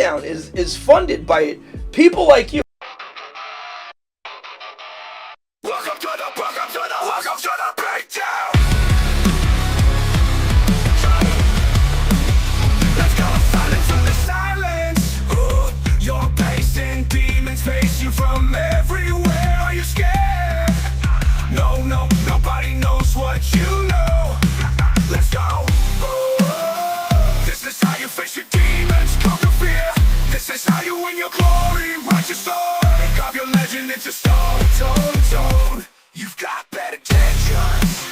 BeatDown is funded by people like you. Welcome to the BeatDown. Let's go silence from the silence. You're pacing, demons face you from everywhere. Are you scared? No, nobody knows what you know. Let's go. This is how you face your demons, conquer fear. This is how you win your glory, write your story, carve your legend into stone. You've got bad intentions,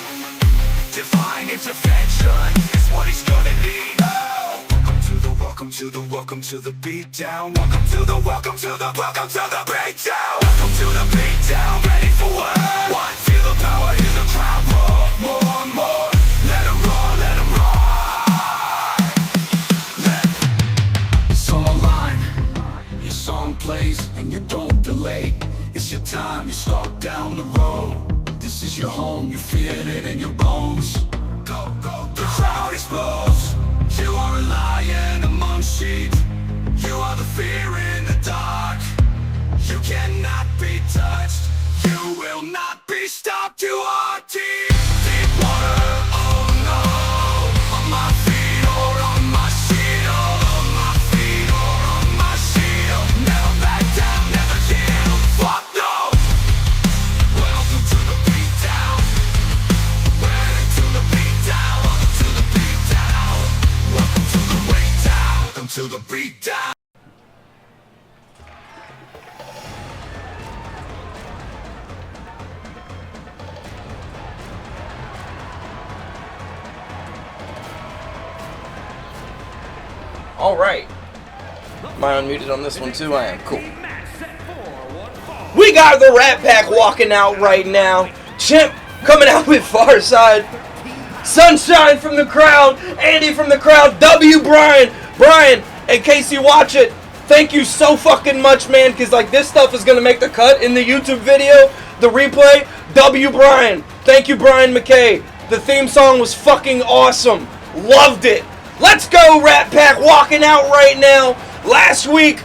divine intervention is what he's gonna need. Oh. Welcome to the BeatDown. Welcome to the BeatDown. Welcome to the BeatDown. Ready for what? Feel the power, hear the crowd roar. More. Let 'em roar. Song line, your song plays and you don't delay. It's your time, you start down the road. This is your home, you feel it in your bones. Go. The crowd explodes. You are a lion among sheep. You are the fear in the dark. You cannot be touched. You will not be stopped. You are deep water. Oh no. On my feet or on my shield. On my feet or on my shield. Never back down, never yield. Fuck no. Welcome to the BeatDown. Ready to the BeatDown. Welcome to the BeatDown. Welcome to the BeatDown. Welcome to the BeatDown. Alright. Am I unmuted on this one too? I am. Cool. We got the Rat Pack walking out right now. Chimp coming out with Far Side. Sunshine from the crowd. Andy from the crowd. W. Brian. Brian, in case you watch it, thank you so fucking much, man, because like this stuff is going to make the cut in the YouTube video, the replay. W. Brian. Thank you, Brian McKay. The theme song was fucking awesome. Loved it. Let's go, Rat Pack, walking out right now. Last week,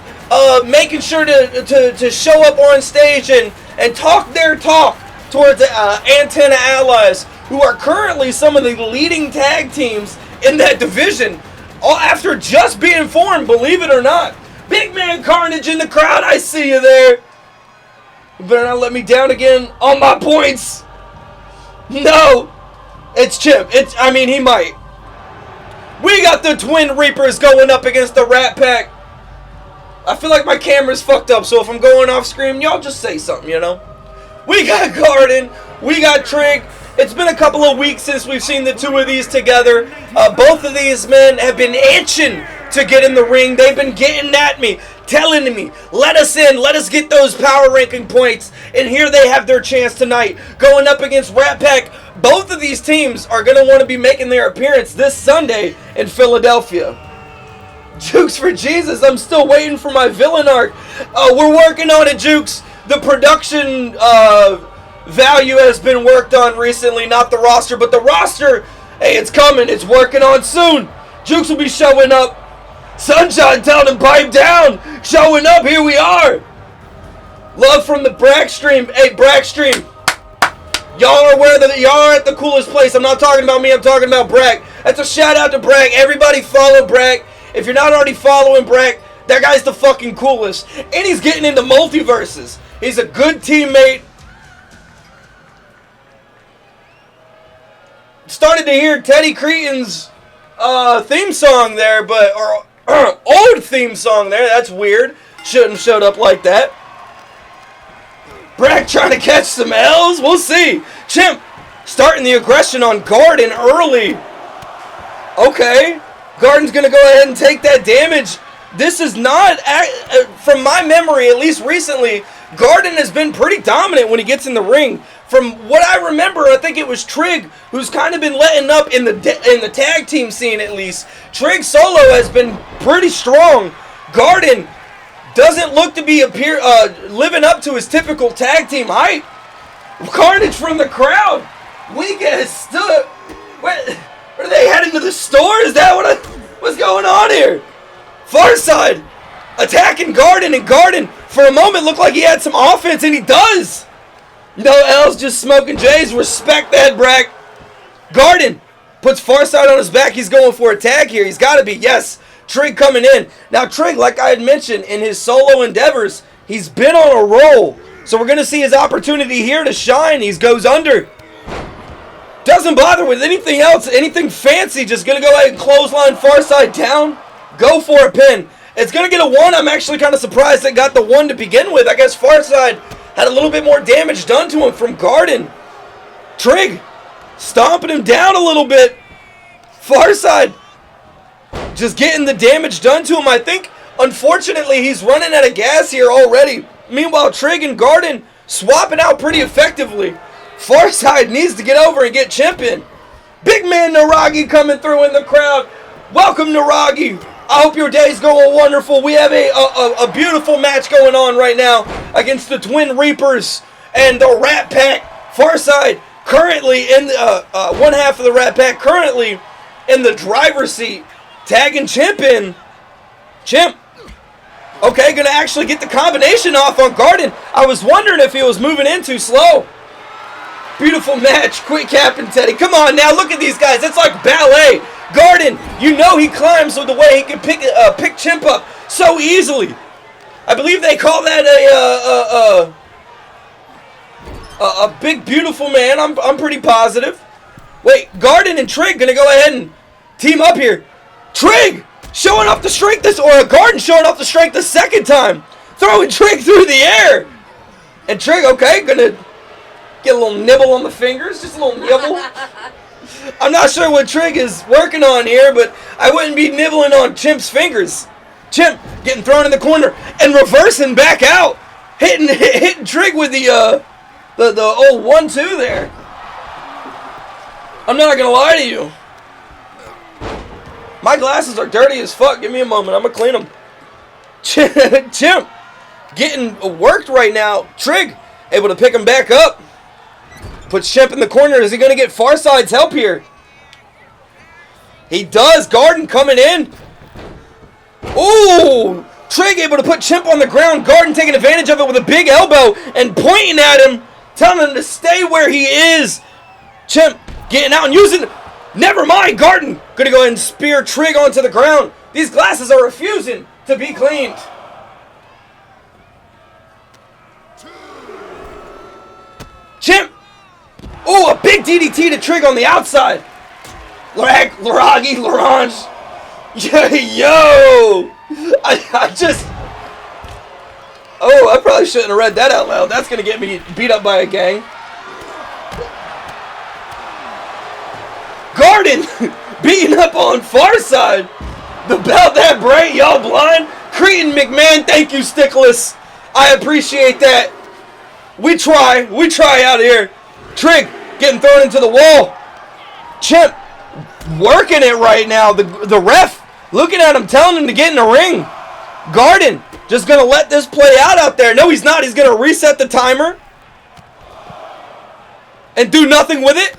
making sure to show up on stage and talk their talk towards Antenna Allies, who are currently some of the leading tag teams in that division, all after just being formed, believe it or not. Big Man Carnage in the crowd, I see you there. You better not let me down again on my points. No, it's Chip. He might. We got the Twin Reapers going up against the Rat Pack. I feel like my camera's fucked up, so if I'm going off screen, y'all just say something, you know? We got Garden. We got Trig. It's been a couple of weeks since we've seen the two of these together. Both of these men have been itching to get in the ring. They've been getting at me, telling me, let us in, let us get those power ranking points. And here they have their chance tonight, going up against Rat Pack. Both of these teams are going to want to be making their appearance this Sunday in Philadelphia. Jukes for Jesus, I'm still waiting for my villain arc. We're working on it, Jukes. The production value has been worked on recently, not the roster, but the roster, hey, it's coming, it's working on soon. Jukes will be showing up. Sunshine telling him pipe down, showing up, here we are. Love from the Brack stream. Hey, Brack stream, y'all are aware that y'all are at the coolest place. I'm not talking about me, I'm talking about Brack. That's a shout out to Brack. Everybody follow Brack. If you're not already following Brack, that guy's the fucking coolest. And he's getting into multiverses. He's a good teammate. Started to hear Teddy Cretin's theme song there, but old theme song there. That's weird. Shouldn't have showed up like that. Brack trying to catch some L's. We'll see. Chimp starting the aggression on Garden early. Okay. Garden's going to go ahead and take that damage. This is not, from my memory, at least recently, Garden has been pretty dominant when he gets in the ring. From what I remember, I think it was Trig who's kind of been letting up in the tag team scene, at least. Trig solo has been pretty strong. Garden doesn't look to be living up to his typical tag team height. Carnage from the crowd. We get stuck. What? Are they heading to the store? Is that what's going on here? Far Side attacking Garden, and Garden, for a moment, looked like he had some offense, and he does. No L's, just smoking J's. Respect that, Brack. Garden puts Farside on his back. He's going for a tag here. He's got to be. Yes, Trig coming in. Now, Trig, like I had mentioned, in his solo endeavors, he's been on a roll. So we're going to see his opportunity here to shine. He goes under. Doesn't bother with anything else, anything fancy. Just going to go ahead and clothesline Farside down. Go for a pin. It's going to get a 1. I'm actually kind of surprised it got the 1 to begin with. I guess Farside had a little bit more damage done to him from Garden. Trig stomping him down a little bit. Farside just getting the damage done to him. I think, unfortunately, he's running out of gas here already. Meanwhile, Trig and Garden swapping out pretty effectively. Farside needs to get over and get Chimp in. Big man Nuraghi coming through in the crowd. Welcome, Nuraghi. I hope your day's going wonderful. We have a beautiful match going on right now against the Twin Reapers and the Rat Pack. Farside currently in one half of the Rat Pack, currently in the driver's seat, tagging Chimp in. Chimp, okay, gonna actually get the combination off on Garden. I was wondering if he was moving in too slow. Beautiful match. Quick Captain Teddy. Come on now, look at these guys. It's like ballet. Garden, you know he climbs with the way he can pick Chimp up so easily. I believe they call that a big beautiful man. I'm pretty positive. Wait, Garden and Trig gonna go ahead and team up here. Trig showing off the strength or Garden showing off the strength the second time, throwing Trig through the air. And Trig, okay, gonna get a little nibble on the fingers, just a little nibble. I'm not sure what Trig is working on here, but I wouldn't be nibbling on Chimp's fingers. Chimp getting thrown in the corner and reversing back out, hitting Trig with the old 1-2 there. I'm not gonna lie to you. My glasses are dirty as fuck. Give me a moment. I'm gonna clean them. Chimp getting worked right now. Trig able to pick him back up. Puts Chimp in the corner. Is he going to get Farside's help here? He does. Garden coming in. Ooh! Trig able to put Chimp on the ground. Garden taking advantage of it with a big elbow and pointing at him, telling him to stay where he is. Chimp getting out and using... Never mind, Garden going to go ahead and spear Trig onto the ground. These glasses are refusing to be cleaned. Chimp! Ooh, a big DDT to Trig on the outside. Nuraghi, Larange. Yo! I just... Oh, I probably shouldn't have read that out loud. That's going to get me beat up by a gang. Garden beating up on Farside. The belt that bright, y'all blind. Cretin McMahon, thank you, Stickless. I appreciate that. We try out here. Trig getting thrown into the wall. Chimp working it right now. The ref looking at him, telling him to get in the ring. Garden just going to let this play out there. No, he's not. He's going to reset the timer and do nothing with it.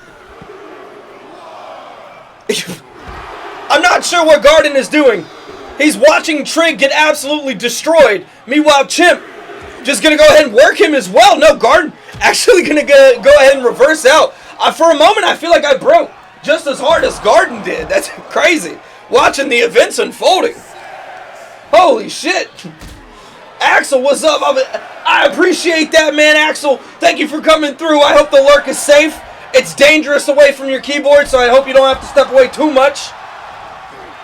I'm not sure what Garden is doing. He's watching Trig get absolutely destroyed. Meanwhile, Chimp just going to go ahead and work him as well. No, Garden actually going to go ahead and reverse out. For a moment, I feel like I broke just as hard as Garden did. That's crazy. Watching the events unfolding. Holy shit. Axel, what's up? I appreciate that, man, Axel. Thank you for coming through. I hope the lurk is safe. It's dangerous away from your keyboard, so I hope you don't have to step away too much.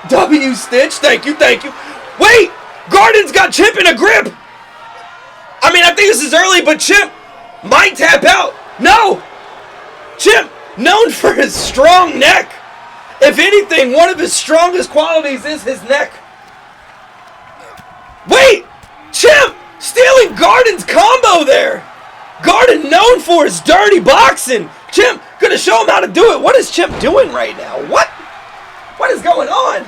W Stitch, thank you. Wait! Garden's got Chimp in a grip! I mean, I think this is early, but Chimp might tap out. No! Chimp, known for his strong neck. If anything, one of his strongest qualities is his neck. Wait! Chimp stealing Garden's combo there. Garden known for his dirty boxing. Chimp gonna show him how to do it. What is Chimp doing right now? What is going on?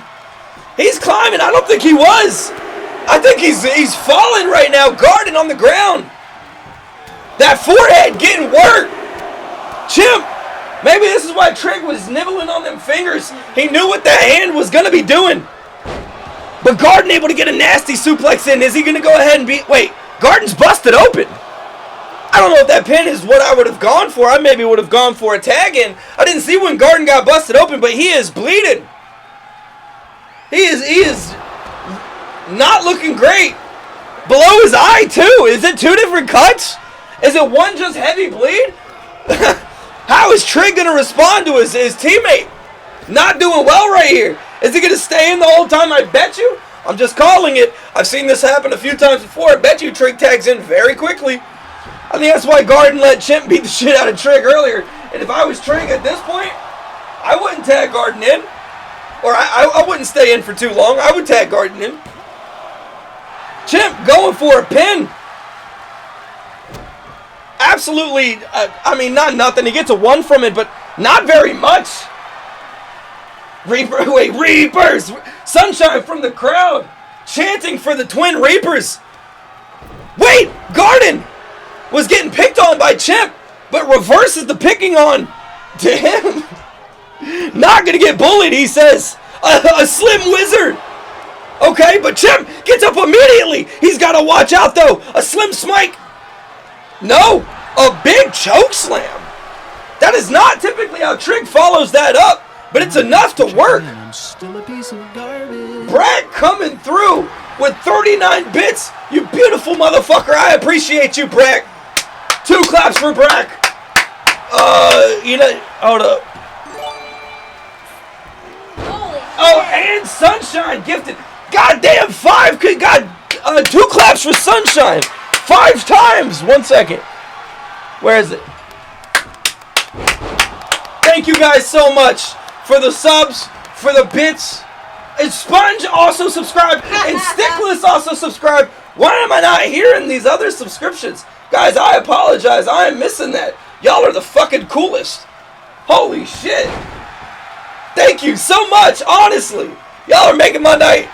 He's climbing. I don't think he was. I think he's falling right now. Garden on the ground. That forehead getting worked. Chimp. Maybe this is why Trig was nibbling on them fingers. He knew what that hand was gonna be doing. But Garden able to get a nasty suplex in. Is he going to go ahead and beat... Wait, Garden's busted open. I don't know if that pin is what I would have gone for. I maybe would have gone for a tag in. I didn't see when Garden got busted open, but he is bleeding. He is not looking great. Below his eye, too. Is it 2 different cuts? Is it one just heavy bleed? How is Trig going to respond to his teammate? Not doing well right here. Is he going to stay in the whole time? I bet you. I'm just calling it. I've seen this happen a few times before. I bet you Trig tags in very quickly. I think that's why Garden let Chimp beat the shit out of Trig earlier. And if I was Trig at this point, I wouldn't tag Garden in. Or I wouldn't stay in for too long. I would tag Garden in. Chimp going for a pin. Absolutely, I mean, not nothing. He gets a 1 from it, but not very much. Reapers! Sunshine from the crowd, chanting for the Twin Reapers. Wait, Garden was getting picked on by Chimp, but reverses the picking on to him. Not gonna get bullied, he says. A Slim Wizard. Okay, but Chimp gets up immediately. He's got to watch out, though. A Slim Smite. No, a big choke slam. That is not typically how Trig follows that up, but it's enough to work. Brad coming through with 39 bits. You beautiful motherfucker. I appreciate you, Brack. 2 claps for Brack. Hold up. Oh, and Sunshine gifted. Goddamn, 5. God, 2 claps for Sunshine. 5 times. 1 second. Where is it? Thank you guys so much for the subs, for the bits. And Sponge also subscribed, and Stickless also subscribed. Why am I not hearing these other subscriptions? Guys, I apologize. I am missing that. Y'all are the fucking coolest. Holy shit. Thank you so much, honestly. Y'all are making my night.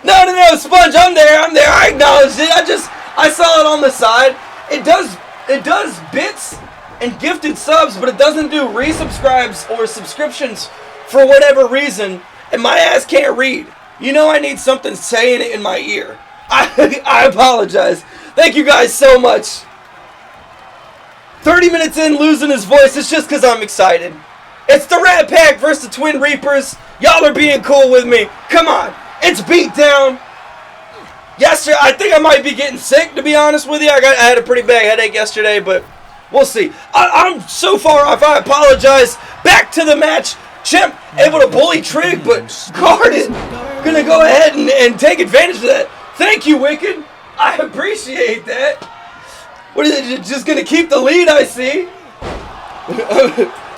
No, Sponge, I'm there. I acknowledged it. I saw it on the side. It does bits and gifted subs, but it doesn't do resubscribes or subscriptions for whatever reason, and my ass can't read. You know I need something saying it in my ear. I apologize. Thank you guys so much. 30 minutes in, losing his voice. It's just because I'm excited. It's the Rat Pack versus the Twin Reapers. Y'all are being cool with me. Come on. It's BeatDown. Yesterday, I think I might be getting sick, to be honest with you. I had a pretty bad headache yesterday, but we'll see. I'm so far off. I apologize. Back to the match. Chimp able to bully Trig, but Garden gonna go ahead and take advantage of that. Thank you, Wicked. I appreciate that. What is it? Just gonna keep the lead, I see.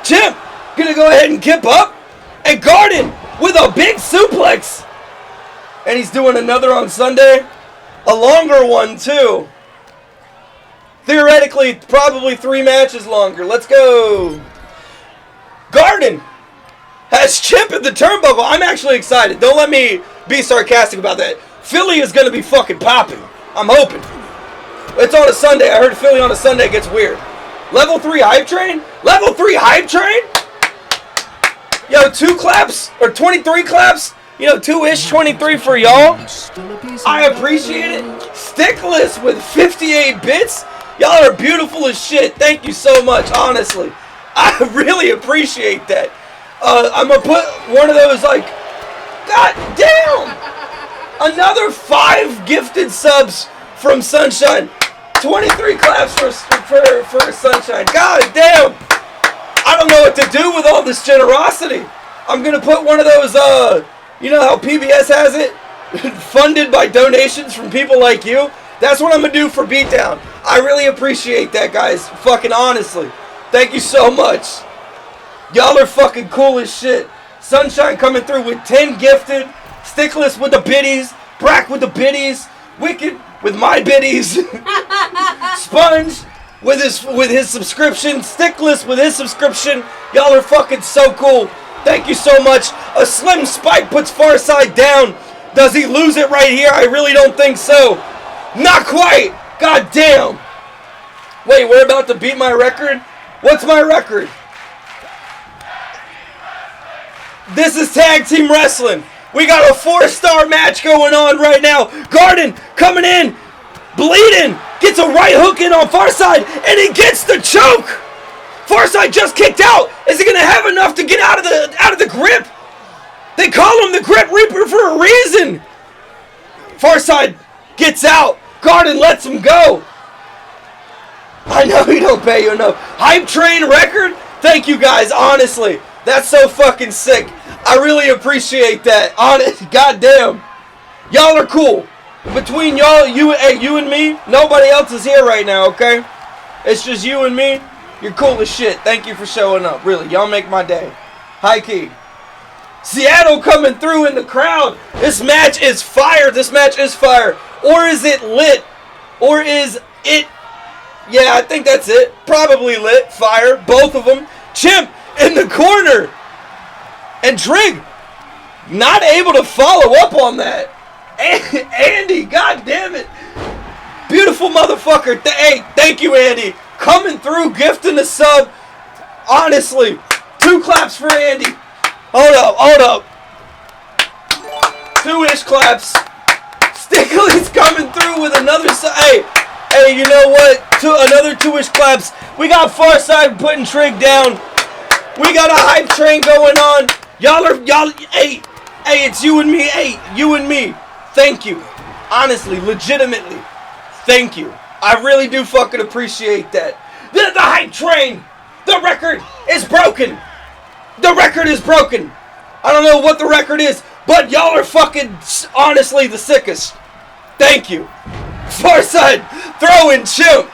Chimp gonna go ahead and kip up, and Garden with a big suplex. And he's doing another on Sunday. A longer one, too. Theoretically, probably 3 matches longer. Let's go. Garden has Chimp at the turnbuckle. I'm actually excited. Don't let me be sarcastic about that. Philly is going to be fucking popping. I'm hoping. It's on a Sunday. I heard Philly on a Sunday gets weird. Level 3 hype train? Level 3 hype train? Yo, 2 claps? Or 23 claps? You know, 2-ish, 23 for y'all. I appreciate it. Stickless with 58 bits. Y'all are beautiful as shit. Thank you so much, honestly. I really appreciate that. I'm going to put one of those, like, god damn. Another 5 gifted subs from Sunshine. 23 claps for Sunshine. God damn. I don't know what to do with all this generosity. I'm going to put one of those, you know how PBS has it? Funded by donations from people like you? That's what I'm going to do for BeatDown. I really appreciate that, guys. Fucking honestly. Thank you so much. Y'all are fucking cool as shit. Sunshine coming through with 10 gifted. Stickless with the biddies. Brack with the biddies. Wicked with my biddies. Sponge with his subscription. Stickless with his subscription. Y'all are fucking so cool. Thank you so much. A Slim Spike puts Farside down. Does he lose it right here? I really don't think so. Not quite. God damn. Wait, we're about to beat my record? What's my record? This is tag team wrestling. We got a 4-star match going on right now. Garden coming in, bleeding, gets a right hook in on Farside, and he gets the choke. Farside just kicked out. Is he gonna have enough to get out of the grip? They call him the Grip Reaper for a reason. Farside gets out. Garden lets him go. I know he don't pay you enough. Hype Train record? Thank you guys, honestly. That's so fucking sick. I really appreciate that. Honest, goddamn. Y'all are cool. Between y'all, you and me, nobody else is here right now, okay? It's just you and me. You're cool as shit. Thank you for showing up. Really, y'all make my day. High key. Seattle coming through in the crowd. This match is fire. This match is fire. Or is it lit? Or is it... Yeah, I think that's it. Probably lit. Fire. Both of them. Chimp in the corner. And Trig not able to follow up on that. Andy, god damn it. Beautiful motherfucker. Hey, thank you, Andy. Coming through, gifting the sub. Honestly, 2 claps for Andy. Hold up. 2-ish claps. Stickly's coming through with another sub. Hey, you know what? Another 2-ish claps. We got Farside putting Trig down. We got a hype train going on. Y'all, hey, it's you and me. Hey, you and me. Thank you. Honestly, legitimately, thank you. I really do fucking appreciate that. The hype train. The record is broken. The record is broken. I don't know what the record is, but y'all are fucking honestly the sickest. Thank you. Farside throwing Chimp.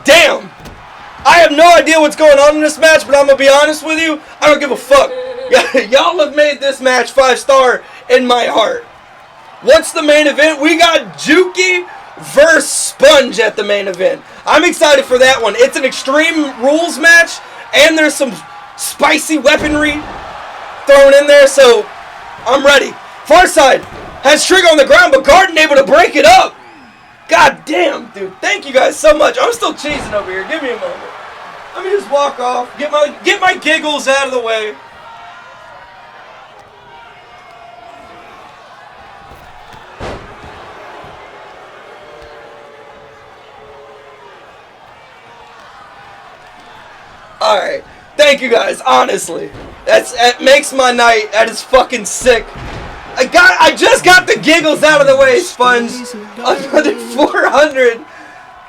Damn. I have no idea what's going on in this match, but I'm going to be honest with you. I don't give a fuck. Y'all have made this match 5-star in my heart. What's the main event? We got Jukey versus Sponge at the main event. I'm excited for that one. It's an Extreme Rules match, and there's some spicy weaponry thrown in there, so I'm ready. Farside has Trig on the ground, but Garden able to break it up. God damn, dude. Thank you guys so much. I'm still cheesing over here. Give me a moment. Let me just walk off. Get my giggles out of the way. Alright. Thank you guys, honestly. That makes my night. That is fucking sick. I just got the giggles out of the way, Sponge. Another 400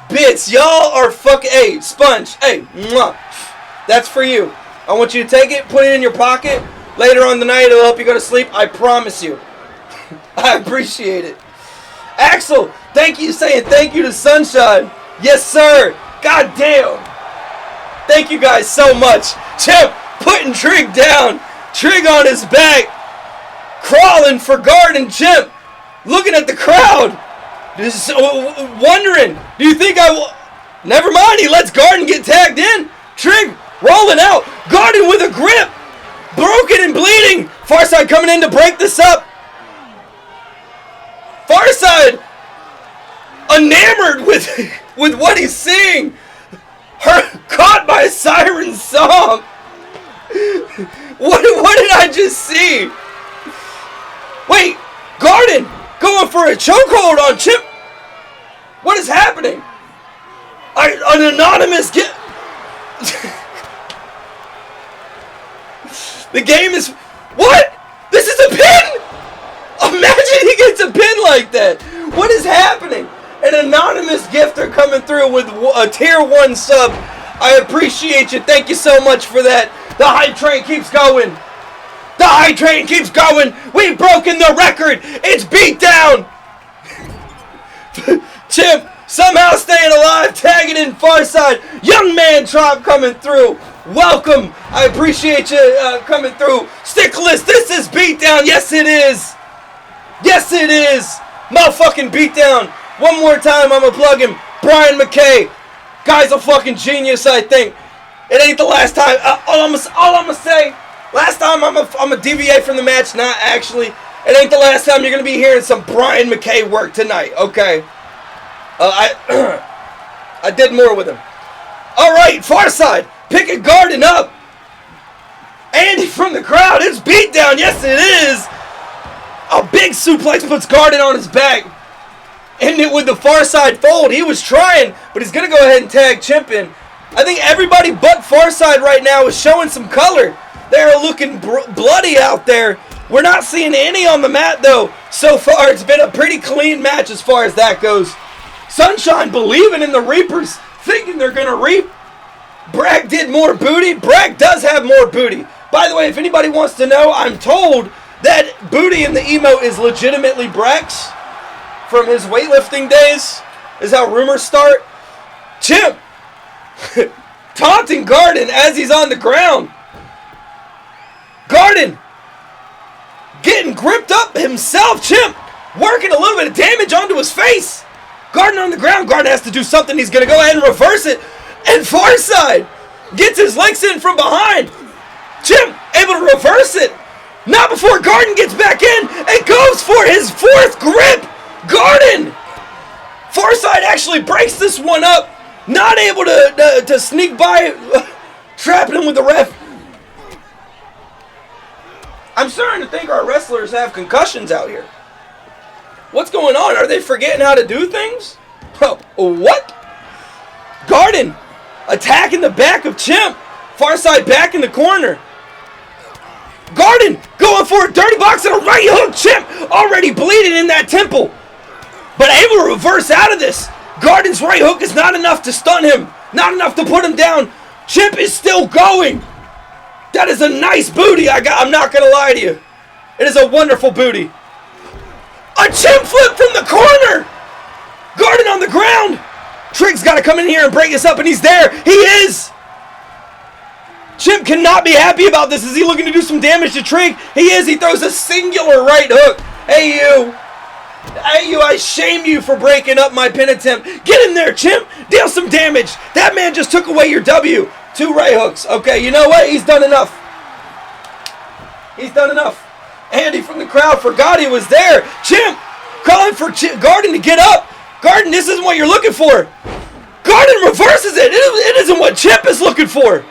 bits. Y'all are fucking... Hey, Sponge. Hey, mwah. That's for you. I want you to take it, put it in your pocket. Later on the night, it'll help you go to sleep. I promise you. I appreciate it. Axel, thank you, saying thank you to Sunshine. Yes, sir. God damn. Thank you guys so much. Chimp putting Trig down. Trig on his back. Crawling for Garden. Chimp looking at the crowd. Just wondering, do you think I will? Never mind, he lets Garden get tagged in. Trig rolling out. Garden with a grip. Broken and bleeding. Farside coming in to break this up. Farside enamored with what he's seeing. Caught by a siren song. What did I just see? Wait, Garden going for a chokehold on Chimp. What is happening? An anonymous get. The game is... What? This is a pin? Imagine he gets a pin like that. What is happening? An anonymous gifter coming through with a tier 1 sub. I appreciate you. Thank you so much for that. The hype train keeps going. The hype train keeps going. We've broken the record. It's BeatDown. Chimp somehow staying alive, tagging in Farside. Young man Trop coming through. Welcome. I appreciate you coming through. Stickless, this is BeatDown. Yes, it is. Yes, it is. Motherfucking BeatDown. One more time, I'm going to plug him. Brian McKay. Guy's a fucking genius, I think. It ain't the last time. All I'm going to say, last time I'm a deviate from the match. Not actually. It ain't the last time you're going to be hearing some Brian McKay work tonight. Okay. I did more with him. All right, Farside. Picking Garden up. Andy from the crowd. It's BeatDown. Yes, it is. A big suplex puts Garden on his back. Ending it with the far side fold. He was trying, but he's going to go ahead and tag Chimp in. I think everybody but Farside right now is showing some color. They're looking bloody out there. We're not seeing any on the mat, though. So far, it's been a pretty clean match as far as that goes. Sunshine believing in the Reapers, thinking they're going to reap. Bragg did more booty. Bragg does have more booty. By the way, if anybody wants to know, I'm told that booty in the emote is legitimately Bragg's from his weightlifting days, is how rumors start. Chimp taunting Garden as he's on the ground. Garden getting gripped up himself. Chimp working a little bit of damage onto his face. Garden on the ground. Garden has to do something. He's going to go ahead and reverse it. And Farside gets his legs in from behind. Chimp able to reverse it. Not before Garden gets back in and goes for his fourth grip. Garden! Farside actually breaks this one up. Not able to sneak by, trapping him with the ref. I'm starting to think our wrestlers have concussions out here. What's going on? Are they forgetting how to do things? Oh, what? Garden attacking the back of Chimp. Farside back in the corner. Garden going for a dirty box and a right hook. Chimp already bleeding in that temple, but able to reverse out of this. Garden's right hook is not enough to stun him. Not enough to put him down. Chimp is still going. That is a nice booty. I'm not going to lie to you. It is a wonderful booty. A Chimp flip from the corner. Garden on the ground. Trig's got to come in here and break this up, and he's there. He is. Chimp cannot be happy about this. Is he looking to do some damage to Trig? He is. He throws a singular right hook. Hey, you. Hey, you. I shame you for breaking up my pin attempt. Get in there, Chimp. Deal some damage. That man just took away your W. 2 right hooks. Okay, you know what? He's done enough. He's done enough. Andy from the crowd forgot he was there. Chimp calling for Garden to get up. Garden, this isn't what you're looking for. Garden reverses it. It isn't what Chimp is looking for.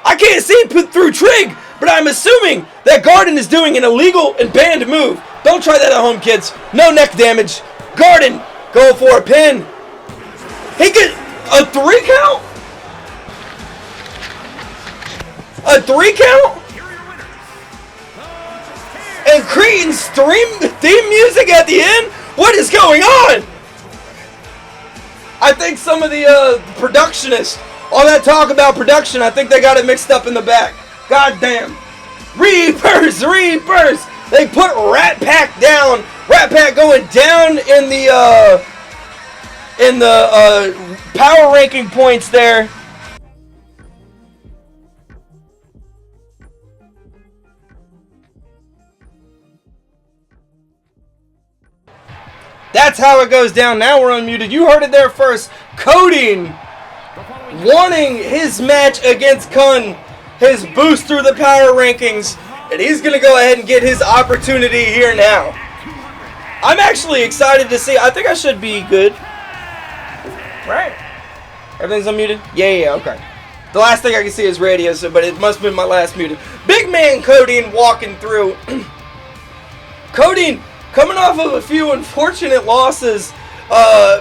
I can't see through Trig, but I'm assuming that Garden is doing an illegal and banned move. Don't try that at home, kids. No neck damage. Garden going for a pin. He gets a 3 count? A 3 count? And Cretin's theme music at the end? What is going on? I think some of the productionists, all that talk about production, I think they got it mixed up in the back. God damn. Reapers, Reapers. They put Rat Pack down. Rat Pack going down in the power ranking points there. That's how it goes down. Now we're unmuted. You heard it there first. Codyean wanting his match against Kunn, his boost through the power rankings, and he's going to go ahead and get his opportunity here now. I'm actually excited to see. I think I should be good. Right? Everything's unmuted? Yeah, okay. The last thing I can see is radio, but it must have been my last muted. Big man Codyean walking through. Codyean coming off of a few unfortunate losses,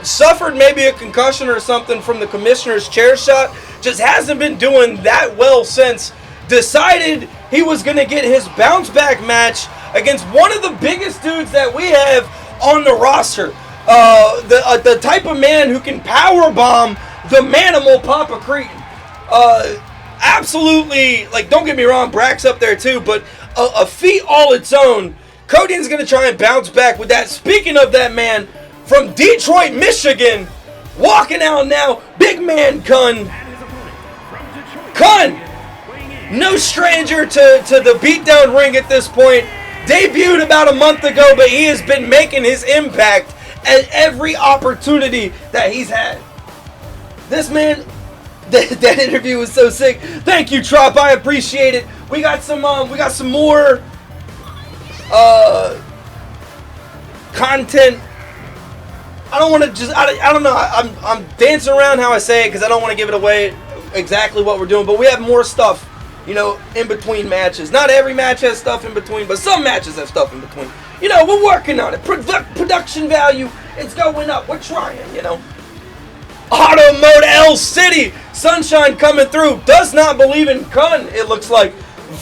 suffered maybe a concussion or something from the commissioner's chair shot, just hasn't been doing that well since. Decided he was going to get his bounce back match against one of the biggest dudes that we have on the roster. The type of man who can powerbomb the Manimal Papa Cretin. Absolutely, like, don't get me wrong, Bragg's up there too, but a feat all its own. Codyean's going to try and bounce back with that. Speaking of that man from Detroit, Michigan, walking out now, big man Kunn. Kunn, no stranger to the beatdown ring at this point. Debuted about a month ago, but he has been making his impact at every opportunity that he's had. This man, that interview was so sick. Thank you, Trop. I appreciate it. We got some more content. I don't want to just, I don't know, I'm dancing around how I say it because I don't want to give it away exactly what we're doing, but we have more stuff you know, in between matches. Not every match has stuff in between, but some matches have stuff in between. You know, we're working on it. Production value, it's going up. We're trying, you know. Auto Mode L City. Sunshine coming through. Does not believe in Kunn, it looks like.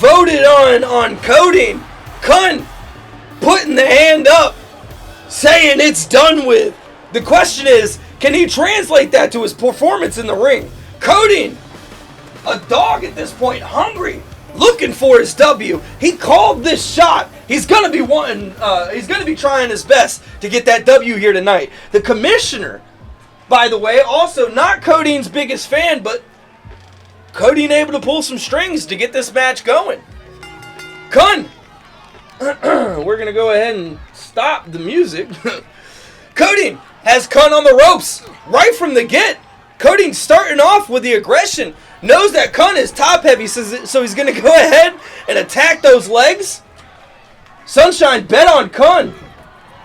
Voted on Codyean. Kunn putting the hand up, saying it's done with. The question is, can he translate that to his performance in the ring? Codyean, a dog at this point, hungry, looking for his W. He called this shot. He's gonna be he's gonna be trying his best to get that W here tonight. The commissioner, by the way, also not Codyean's biggest fan, but Codyean able to pull some strings to get this match going. Kunn, we're gonna go ahead and stop the music. Codyean has Kunn on the ropes right from the get. Codyean starting off with the aggression. Knows that Kunn is top heavy, so he's going to go ahead and attack those legs. Sunshine bet on Kunn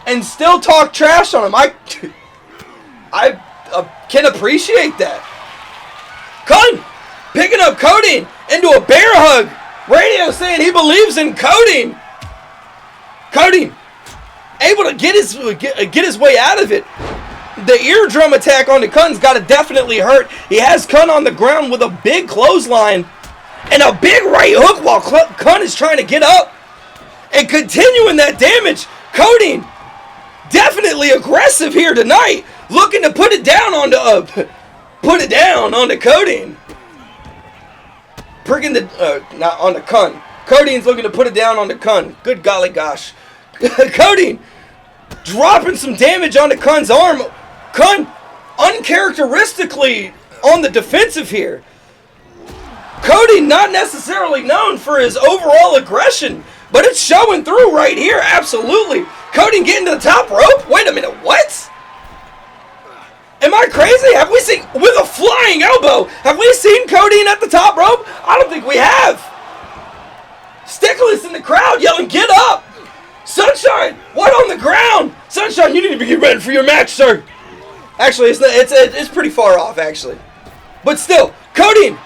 and still talk trash on him. I can appreciate that. Kunn picking up Codyean into a bear hug. Radio saying he believes in Codyean. Codyean able to get his way out of it. The eardrum attack on the Kunn's got to definitely hurt. He has Kunn on the ground with a big clothesline and a big right hook while Kunn is trying to get up and continuing that damage. Codyean definitely aggressive here tonight, looking to put it down onto Codyean. Pricking not onto Kunn. Codyean's looking to put it down onto Kunn. Good golly gosh. Codyean dropping some damage onto Kunn's arm. Kunn uncharacteristically on the defensive here. Codyean not necessarily known for his overall aggression, but it's showing through right here, absolutely. Codyean getting to the top rope? Wait a minute, what? Am I crazy? Have we seen, with a flying elbow, have we seen Codyean at the top rope? I don't think we have. Stickless in the crowd yelling, get up! Sunshine, what on the ground? Sunshine, you need to be getting ready for your match, sir. Actually, it's pretty far off, actually. But still, Codyean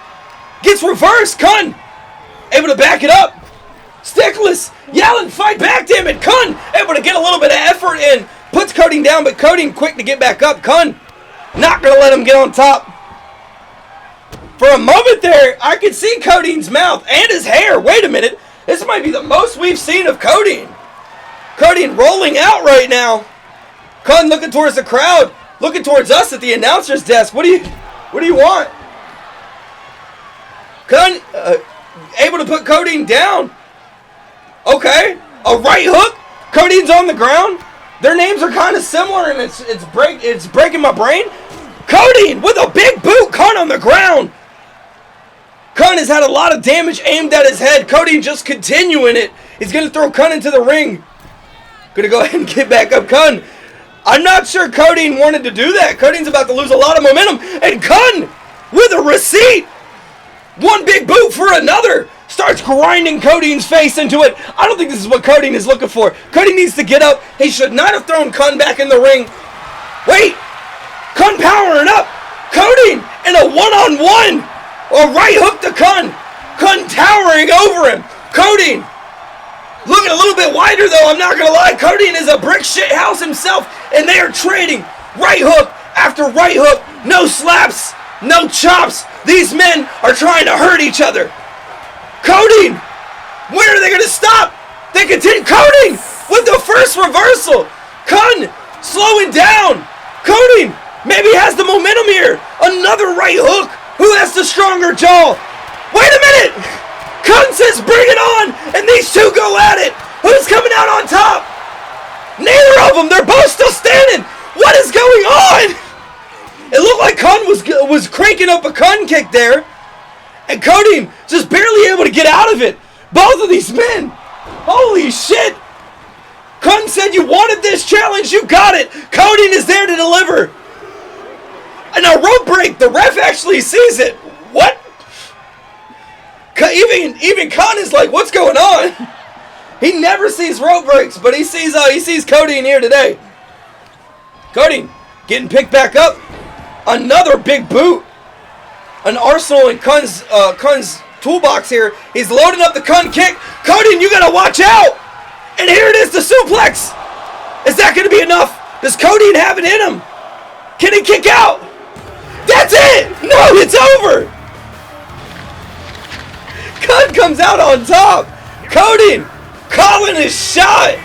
gets reversed. Kunn able to back it up. Stickless yelling, fight back, damn it. Kunn able to get a little bit of effort in. Puts Codyean down, but Codyean quick to get back up. Kunn not going to let him get on top. For a moment there, I could see Codyean's mouth and his hair. Wait a minute. This might be the most we've seen of Codyean. Codyean rolling out right now. Kunn looking towards the crowd. Looking towards us at the announcer's desk. What do you want? Kunn able to put Codyean down. Okay, a right hook. Codyean's on the ground. Their names are kind of similar, and it's breaking my brain. Codyean with a big boot. Kunn on the ground. Kunn has had a lot of damage aimed at his head. Codyean just continuing it. He's gonna throw Kunn into the ring. Gonna go ahead and get back up Kunn. I'm not sure Codyean wanted to do that. Codyean's about to lose a lot of momentum. And Kunn with a receipt. One big boot for another. Starts grinding Codyean's face into it. I don't think this is what Codyean is looking for. Codyean needs to get up. He should not have thrown Kunn back in the ring. Wait. Kunn powering up. Codyean in a one-on-one. A right hook to Kunn. Kunn towering over him. Codyean looking a little bit wider, though, I'm not going to lie. Codyean is a brick shit house himself, and they are trading right hook after right hook. No slaps, no chops. These men are trying to hurt each other. Codyean, where are they going to stop? They continue. Codyean with the first reversal. Kunn slowing down. Codyean maybe has the momentum here. Another right hook. Who has the stronger jaw? Wait a minute. Kunn says bring it on, and these two go at it. Who's coming out on top? Neither of them. They're both still standing. What is going on? It looked like Kunn was cranking up a Kunn kick there, and Codyean just barely able to get out of it. Both of these men. Holy shit. Kunn said you wanted this challenge. You got it. Codyean is there to deliver. And a rope break. The ref actually sees it. What? Even Kunn is like, what's going on? He never sees rope breaks, but he sees Codyean here today. Codyean getting picked back up. Another big boot. An arsenal in Kunn's toolbox here. He's loading up the Kunn kick. Codyean, you gotta watch out! And here it is, the suplex! Is that gonna be enough? Does Codyean have it in him? Can he kick out? That's it! No, it's over! Kunn comes out on top. Codyean calling his shot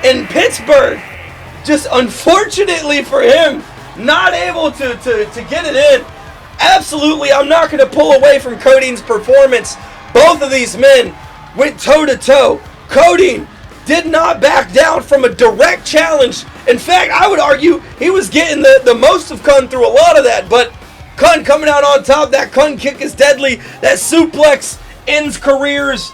in Pittsburgh. Just unfortunately for him, not able to get it in. Absolutely, I'm not going to pull away from Codyean's performance. Both of these men went toe-to-toe. Codyean did not back down from a direct challenge. In fact, I would argue he was getting the most of Kunn through a lot of that. But Kunn coming out on top. That Kunn kick is deadly. That suplex ends careers.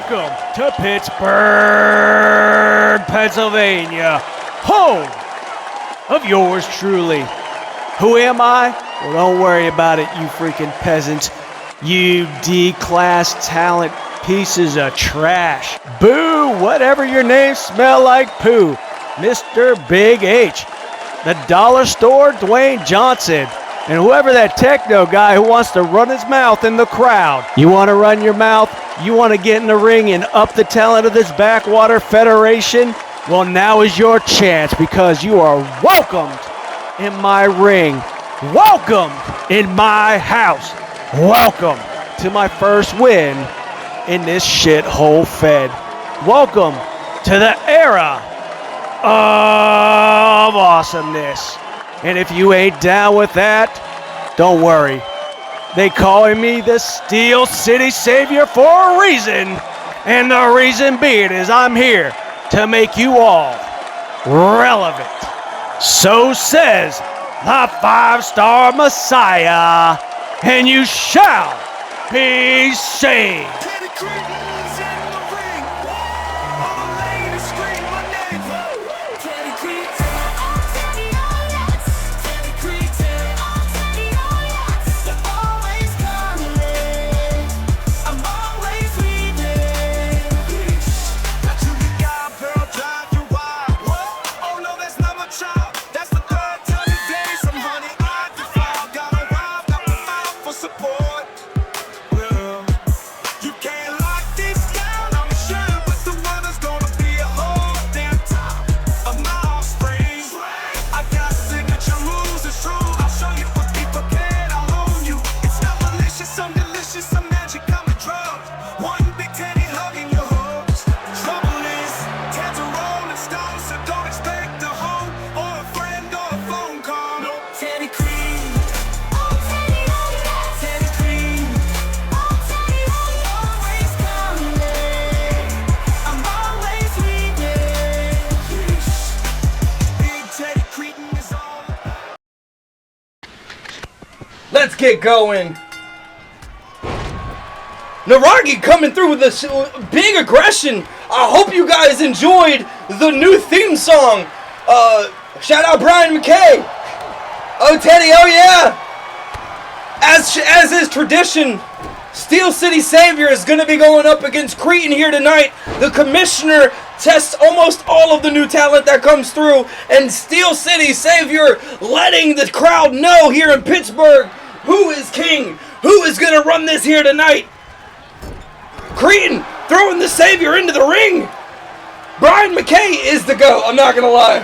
Welcome to Pittsburgh, Pennsylvania, home of yours truly. Who am I? Well, don't worry about it, you freaking peasants. You D-class talent pieces of trash. Boo, whatever your name, smell like poo. Mr. Big H, the dollar store Dwayne Johnson, and whoever that techno guy who wants to run his mouth in the crowd. You want to run your mouth? You want to get in the ring and up the talent of this backwater federation? Well, now is your chance, because you are welcomed in my ring. Welcome in my house. Welcome to my first win in this shithole fed. Welcome to the era of awesomeness. And if you ain't down with that, don't worry. They calling me the Steel City Savior for a reason. And the reason being is I'm here to make you all relevant. So says the 5-star Messiah, and you shall be saved. Let's get going. Nuraghi coming through with this big aggression. I hope you guys enjoyed the new theme song. Shout out Brian McKay. Oh Teddy, oh yeah. As is tradition, Steel City Savior is going to be going up against Cretin here tonight. The commissioner tests almost all of the new talent that comes through, and Steel City Savior letting the crowd know here in Pittsburgh who is king, who is going to run this here tonight. Cretin throwing the Savior into the ring. Brian McKay is the GOAT, I'm not going to lie.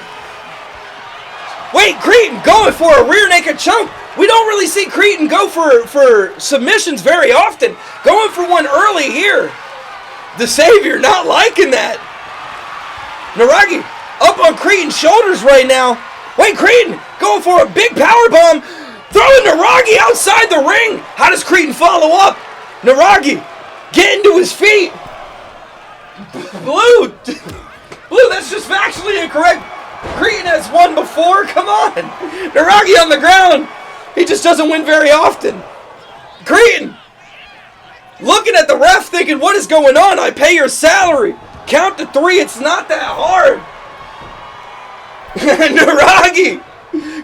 Wait, Cretin going for a rear naked choke. We don't really see Cretin go for submissions very often. Going for one early here. The Savior not liking that. Nuraghi up on Cretin's shoulders right now. Wait, Cretin going for a big power bomb. Throwing Nuraghi outside the ring. How does Cretin follow up? Nuraghi getting to his feet. Bloo, that's just factually incorrect. Cretin has won before. Come on. Nuraghi on the ground. He just doesn't win very often. Cretin looking at the ref thinking, what is going on? I pay your salary. Count to 3. It's not that hard. Nuraghi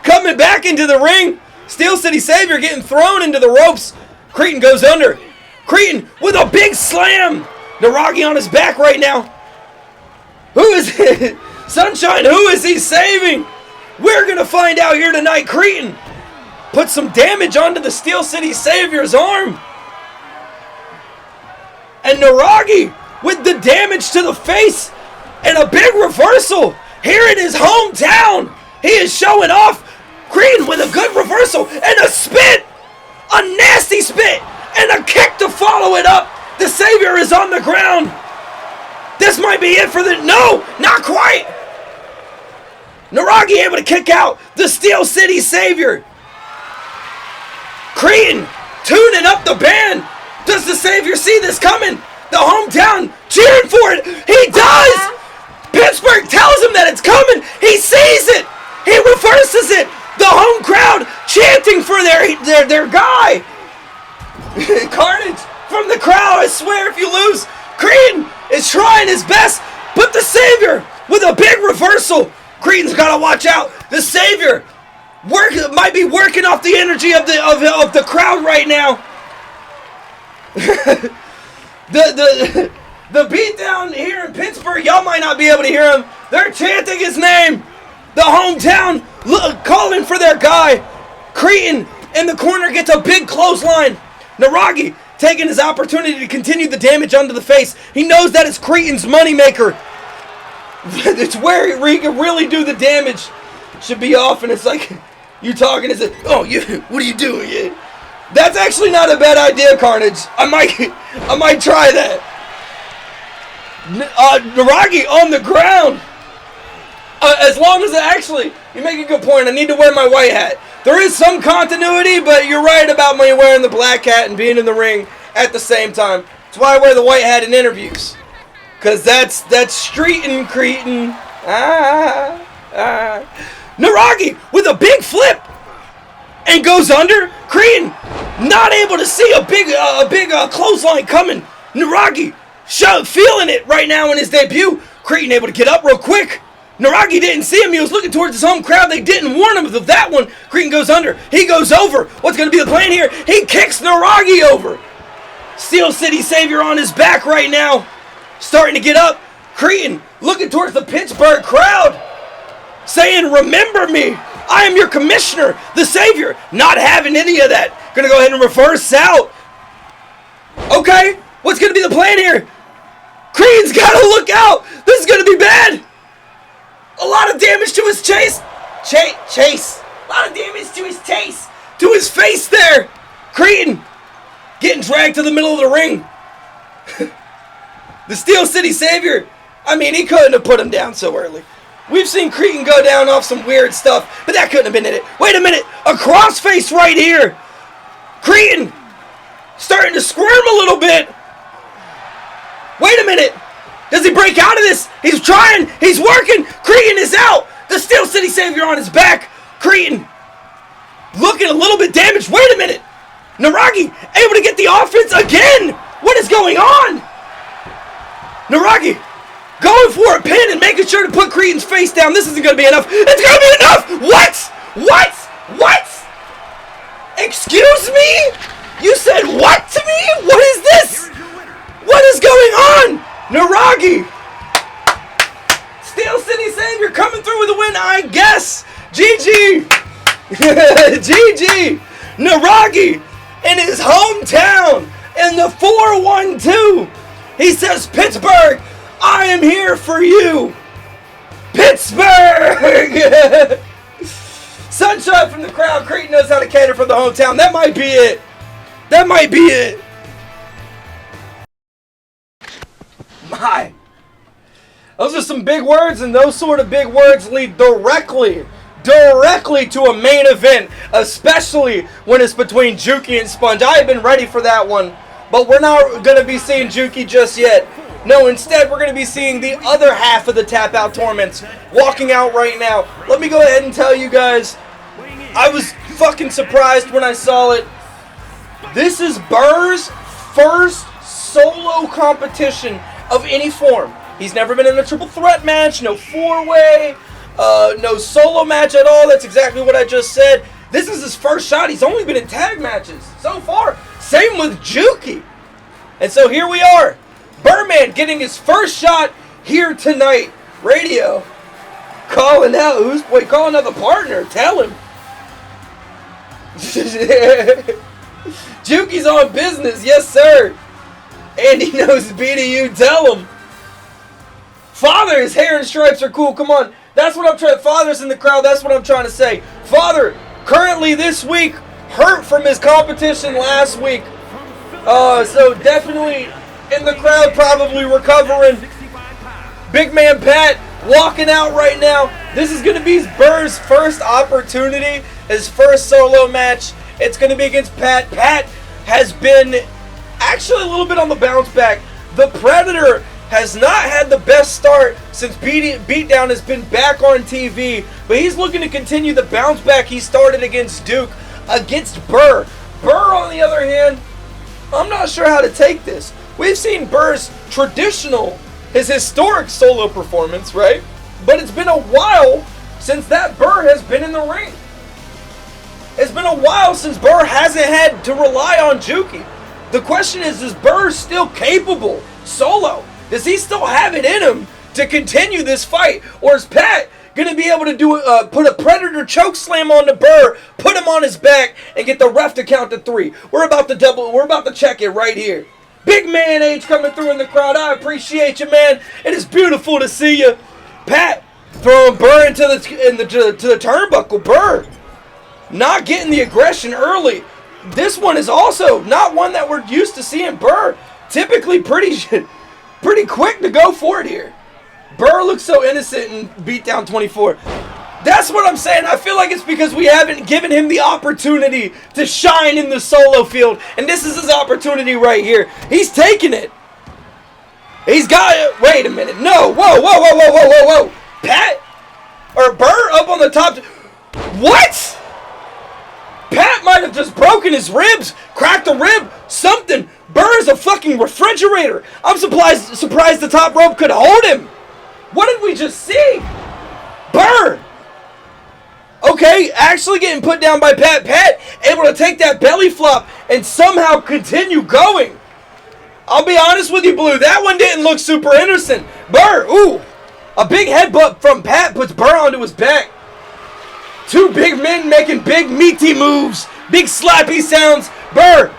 coming back into the ring. Steel City Savior getting thrown into the ropes. Cretin goes under. Cretin with a big slam. Nuraghi on his back right now. Who is it? Sunshine, who is he saving? We're going to find out here tonight. Cretin put some damage onto the Steel City Savior's arm. And Nuraghi with the damage to the face and a big reversal here in his hometown. He is showing off. Cretin with a good reversal and a spit. A nasty spit and a kick to follow it up. The Savior is on the ground. This might be it for the... No, not quite. Nuraghi able to kick out the Steel City Savior. Cretin tuning up the band. Does the Savior see this coming? The hometown cheering for it. He does. Pittsburgh tells him that it's coming. He sees it. He reverses it. The home crowd chanting for their guy. Carnage from the crowd. I swear if you lose, Cretin is trying his best. But the Savior with a big reversal. Cretin's got to watch out. The Savior might be working off the energy of the crowd right now. the beatdown here in Pittsburgh, y'all might not be able to hear him. They're chanting his name. The hometown calling for their guy. Cretin in the corner gets a big clothesline. Nuraghi taking his opportunity to continue the damage onto the face. He knows that it's Cretin's moneymaker. It's where he can really do the damage. Should be off, and it's like you talking. Is it? Oh, what are you doing? Yeah. That's actually not a bad idea, Carnage. I might try that. Nuraghi on the ground. As long as you make a good point. I need to wear my white hat. There is some continuity, but you're right about me wearing the black hat and being in the ring at the same time. That's why I wear the white hat in interviews. Because that's street and Cretin. Nuraghi with a big flip and goes under. Cretin not able to see a big clothesline coming. Nuraghi feeling it right now in his debut. Cretin able to get up real quick. Nuraghi didn't see him. He was looking towards his home crowd. They didn't warn him of that one. Cretin goes under. He goes over. What's going to be the plan here? He kicks Nuraghi over. Steel City Savior on his back right now. Starting to get up. Cretin looking towards the Pittsburgh crowd. Saying, remember me. I am your commissioner. The Savior. Not having any of that. Going to go ahead and reverse out. Okay. What's going to be the plan here? Cretin's got to look out. This is going to be bad. A lot of damage to his chase. Chase. A lot of damage to his chase. To his face there. Cretin getting dragged to the middle of the ring. The Steel City Savior. I mean, he couldn't have put him down so early. We've seen Cretin go down off some weird stuff, but that couldn't have been in it. Wait a minute. A crossface right here. Cretin starting to squirm a little bit. Wait a minute. Does he break out of this? He's trying. He's working. Cretin is out. The Steel City Savior on his back. Cretin looking a little bit damaged. Wait a minute. Nuraghi able to get the offense again. What is going on? Nuraghi going for a pin and making sure to put Cretin's face down. This isn't going to be enough. It's going to be enough. What? Excuse me? You said what to me? What is this? What is going on? Nuraghi. Steel City Savior coming through with a win, I guess. GG. GG. Nuraghi in his hometown in the 4-1-2. He says, Pittsburgh, I am here for you. Pittsburgh! Sunshine from the crowd. Cretin knows how to cater for the hometown. That might be it. That might be it. My. Those are some big words, and those sort of big words lead directly to a main event, especially when it's between Jukey and Sponge. I have been ready for that one, but we're not going to be seeing Jukey just yet. No, instead we're going to be seeing the other half of the Tap Out Tournaments walking out right now. Let me go ahead and tell you guys, I was fucking surprised when I saw it. This is Burr's first solo competition of any form. He's never been in a triple threat match, no four-way, no solo match at all. That's exactly what I just said. This is his first shot. He's only been in tag matches so far. Same with Jukey. And so here we are. Burman getting his first shot here tonight. Radio calling out. Calling out the partner. Tell him. Jukey's on business. Yes, sir. And he knows BDU. Tell him. Father, his hair and stripes are cool. Come on. That's what I'm trying. Father's in the crowd. That's what I'm trying to say. Father, currently this week, hurt from his competition last week. So definitely in the crowd, probably recovering. Big man Pat walking out right now. This is going to be Burr's first opportunity, his first solo match. It's going to be against Pat. Pat has been actually a little bit on the bounce back. The Predator has not had the best start since BeatDown has been back on TV, but he's looking to continue the bounce back he started against Dook, against Burr. Burr, on the other hand, I'm not sure how to take this. We've seen Burr's his historic solo performance, right? But it's been a while since that Burr has been in the ring. It's been a while since Burr hasn't had to rely on Jukey. The question is Burr still capable solo? Does he still have it in him to continue this fight? Or is Pat going to be able to put a Predator choke slam on the Burr, put him on his back, and get the ref to count to 3? We're about to check it right here. Big man H coming through in the crowd. I appreciate you, man. It is beautiful to see you. Pat throwing Burr into the turnbuckle. Burr not getting the aggression early. This one is also not one that we're used to seeing Burr. Typically pretty quick to go for it here. Burr looks so innocent in BeatDown 24. That's what I'm saying. I feel like it's because we haven't given him the opportunity to shine in the solo field. And this is his opportunity right here. He's taking it. He's got it. Wait a minute. No. Whoa. Pat? Or Burr up on the top. What? Pat might have just broken his ribs. Cracked a rib. Something. Burr is a fucking refrigerator. I'm surprised the top rope could hold him. What did we just see? Burr. Okay, actually getting put down by Pat. Pat able to take that belly flop and somehow continue going. I'll be honest with you, Blue. That one didn't look super innocent. Burr, ooh. A big headbutt from Pat puts Burr onto his back. Two big men making big meaty moves. Big slappy sounds. Burr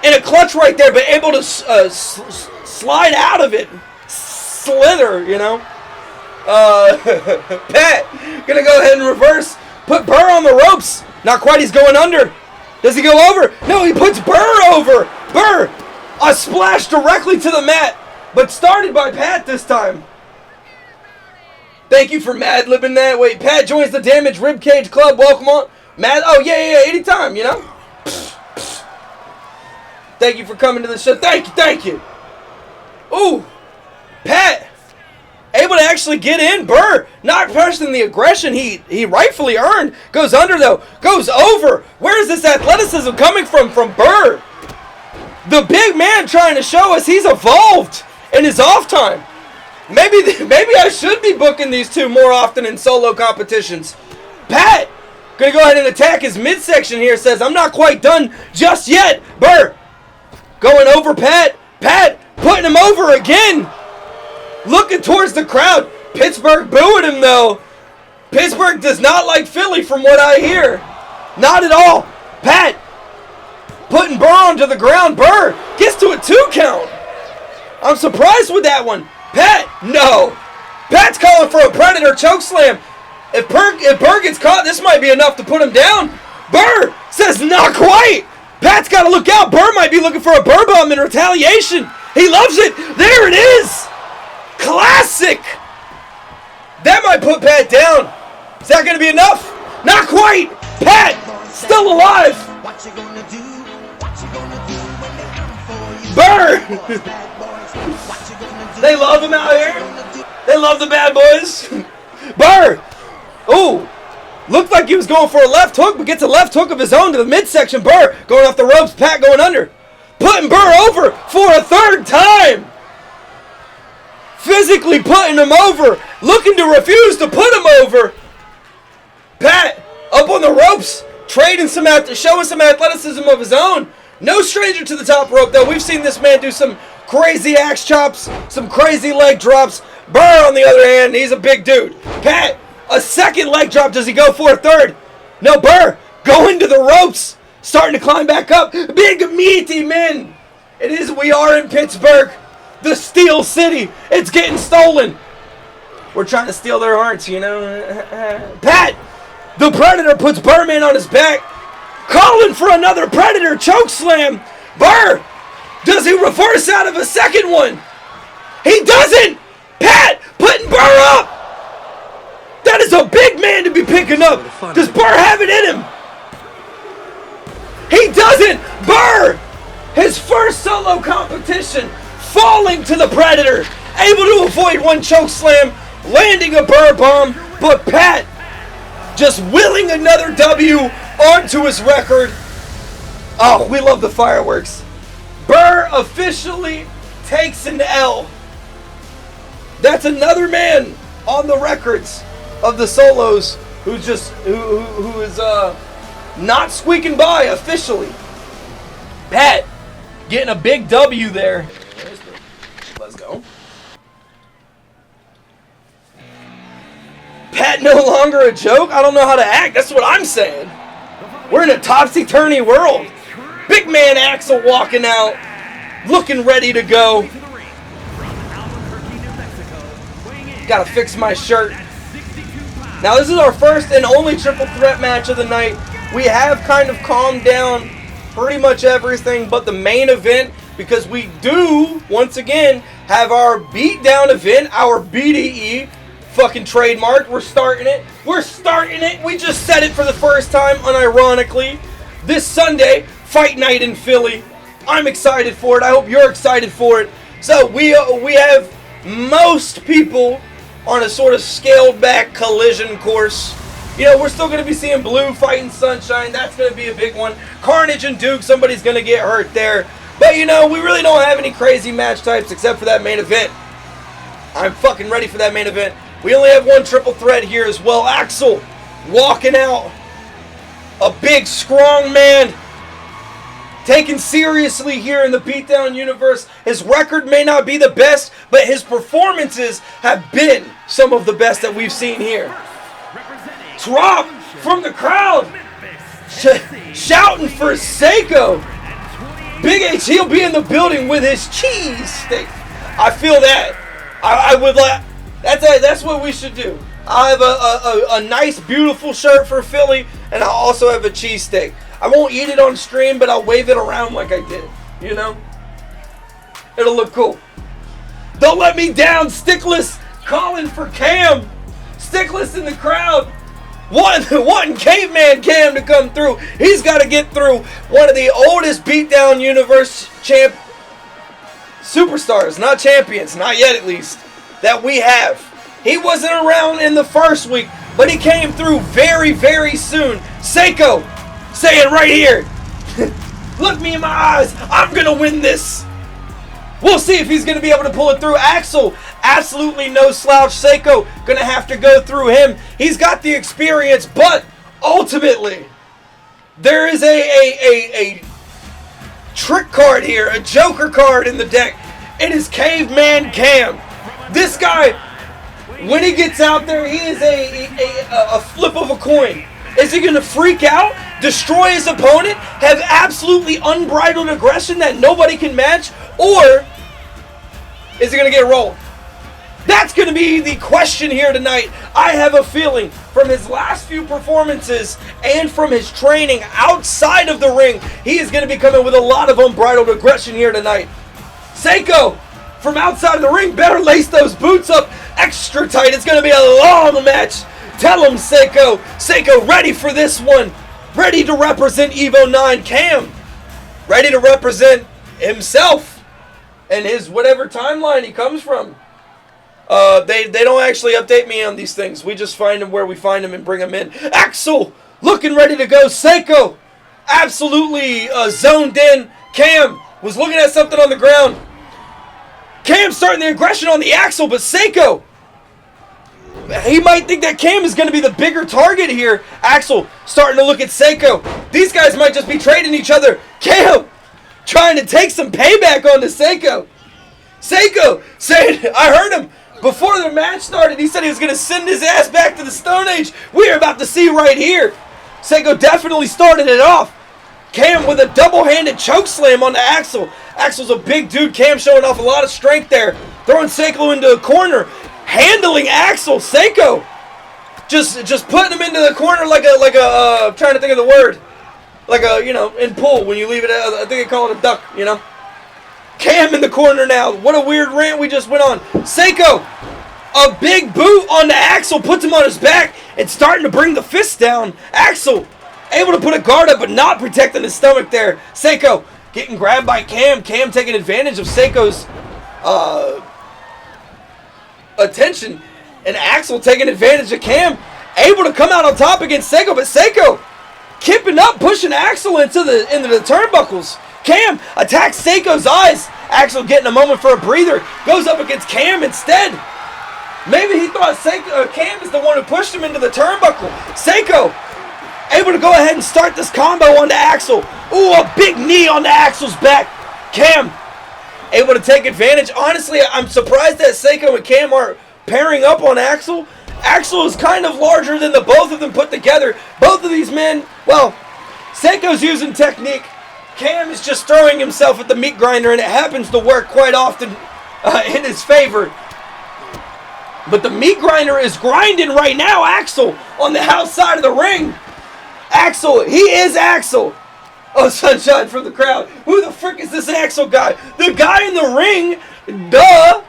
in a clutch right there, but able to slide out of it. Slither, you know. Pat gonna go ahead and reverse. Put Burr on the ropes. Not quite, he's going under. Does he go over? No, he puts Burr over. Burr, a splash directly to the mat, but started by Pat this time. Thank you for mad-libbing that. Wait, Pat joins the Damaged Ribcage Club. Welcome on. Mad, oh yeah, anytime, you know. Thank you for coming to the show. Thank you. Ooh, Pat able to actually get in. Burr not pressing the aggression he rightfully earned. Goes under though. Goes over. Where is this athleticism coming from Burr? The big man trying to show us he's evolved in his off time. Maybe I should be booking these two more often in solo competitions. Pat gonna go ahead and attack his midsection here. Says I'm not quite done just yet. Burr going over Pat. Pat putting him over again. Looking towards the crowd. Pittsburgh booing him though. Pittsburgh does not like Philly from what I hear. Not at all. Pat putting Burr onto the ground. Burr gets to a 2 count. I'm surprised with that one. Pat, no. Pat's calling for a Predator chokeslam. If Burr gets caught, this might be enough to put him down. Burr says not quite. Pat's got to look out. Burr might be looking for a Burr bomb in retaliation. He loves it. There it is. Classic. That might put Pat down. Is that going to be enough? Not quite. Pat still alive. Burr. They love him out here. They love the bad boys. Burr. Ooh. Looked like he was going for a left hook, but gets a left hook of his own to the midsection. Burr going off the ropes. Pat going under. Putting Burr over for a third time. Physically putting him over. Looking to refuse to put him over. Pat up on the ropes. Showing some athleticism of his own. No stranger to the top rope, though. We've seen this man do some crazy axe chops, some crazy leg drops. Burr, on the other hand, he's a big dude. Pat, a second leg drop. Does he go for a third? No, Burr, going to the ropes. Starting to climb back up. Big, meaty men. We are in Pittsburgh, the Steel City. It's getting stolen. We're trying to steal their hearts, you know. Pat, the Predator, puts Burman on his back. Calling for another Predator chokeslam. Burr, does he reverse out of a second one? He doesn't. Pat putting Burr up. That is a big man to be picking up. Does Burr have it in him? He doesn't. Burr, his first solo competition, falling to the Predator. Able to avoid one chokeslam, landing a Burr bomb, but Pat just willing another W onto his record. Oh, we love the fireworks. Burr officially takes an L. That's another man on the records of the solos who is not squeaking by officially. Pat getting a big W there. Let's go. Pat no longer a joke? I don't know how to act. That's what I'm saying. We're in a topsy-turvy world. Big man Axel walking out, looking ready to go. Gotta fix my shirt. Now this is our first and only triple threat match of the night. We have kind of calmed down pretty much everything but the main event, because we do, once again, have our beatdown event, our BDE fucking trademark. We're starting it. We just said it for the first time, unironically. This Sunday, fight night in Philly. I'm excited for it. I hope you're excited for it. So we have most people on a sort of scaled back collision course. You know, we're still going to be seeing Bloo fighting Sunshine. That's going to be a big one. Carnage and Dook, somebody's going to get hurt there. But, you know, we really don't have any crazy match types except for that main event. I'm fucking ready for that main event. We only have one triple threat here as well. Axel walking out. A big, strong man. Taken seriously here in the BeatDown universe. His record may not be the best, but his performances have been some of the best that we've seen here. Drop from the crowd. Shouting for Seiko. Big H, he'll be in the building with his cheese steak. I feel that. I would like. That's what we should do. I have a nice, beautiful shirt for Philly, and I also have a cheesesteak. I won't eat it on stream, but I'll wave it around like I did. You know? It'll look cool. Don't let me down, Stickless. Calling for Cam. Stickless in the crowd. Wanting Caveman Cam to come through. He's got to get through one of the oldest BeatDown Universe superstars, not champions, not yet at least, that we have. He wasn't around in the first week, but he came through very, very soon. Seiko, saying right here, look me in my eyes, I'm going to win this. We'll see if he's going to be able to pull it through. Axel, absolutely no slouch. Seiko, going to have to go through him. He's got the experience, but ultimately, there is a trick card here, a joker card in the deck. It is Caveman Cam. This guy, when he gets out there, he is a flip of a coin. Is he going to freak out, destroy his opponent, have absolutely unbridled aggression that nobody can match, or Is he going to get rolled? That's going to be the question here tonight. I have a feeling from his last few performances and from his training outside of the ring, he is going to be coming with a lot of unbridled aggression here tonight. Seiko, from outside of the ring, better lace those boots up extra tight. It's going to be a long match. Tell him, Seiko. Seiko ready for this one. Ready to represent Evo 9. Cam, ready to represent himself and his whatever timeline he comes from. They don't actually update me on these things. We just find them where we find them and bring them in. Axel looking ready to go. Seiko absolutely zoned in. Cam was looking at something on the ground. Cam starting the aggression on the Axel, but Seiko, he might think that Cam is going to be the bigger target here. Axel starting to look at Seiko. These guys might just be trading each other. Cam trying to take some payback on the Seiko. Seiko saying, I heard him. Before the match started, he said he was going to send his ass back to the Stone Age. We're about to see right here. Seiko definitely started it off. Cam with a double-handed choke slam on the Axel. Axel's a big dude. Cam showing off a lot of strength there. Throwing Seiko into a corner. Handling Axel. Seiko just putting him into the corner like a trying to think of the word. Like a, you know, in pool when you leave it, I think they call it a duck, you know. Cam in the corner now. What a weird rant we just went on. Seiko, a big boot on the Axel, puts him on his back and starting to bring the fist down. Axel able to put a guard up but not protecting his stomach there. Seiko getting grabbed by Cam. Cam taking advantage of Seiko's attention. And Axel taking advantage of Cam. Able to come out on top against Seiko, but Seiko kipping up, pushing Axel into the turnbuckles. Cam attacks Seiko's eyes. Axel getting a moment for a breather. Goes up against Cam instead. Maybe he thought Cam is the one who pushed him into the turnbuckle. Seiko able to go ahead and start this combo on the Axel. Ooh, a big knee on the Axel's back. Cam able to take advantage. Honestly, I'm surprised that Seiko and Cam are pairing up on Axel. Axel is kind of larger than the both of them put together. Both of these men, well, Seiko's using technique. Cam is just throwing himself at the meat grinder, and it happens to work quite often in his favor. But the meat grinder is grinding right now. Axel on the outside of the ring. Axel, he is Axel. Oh, sunshine from the crowd. Who the frick is this Axel guy? The guy in the ring. Duh.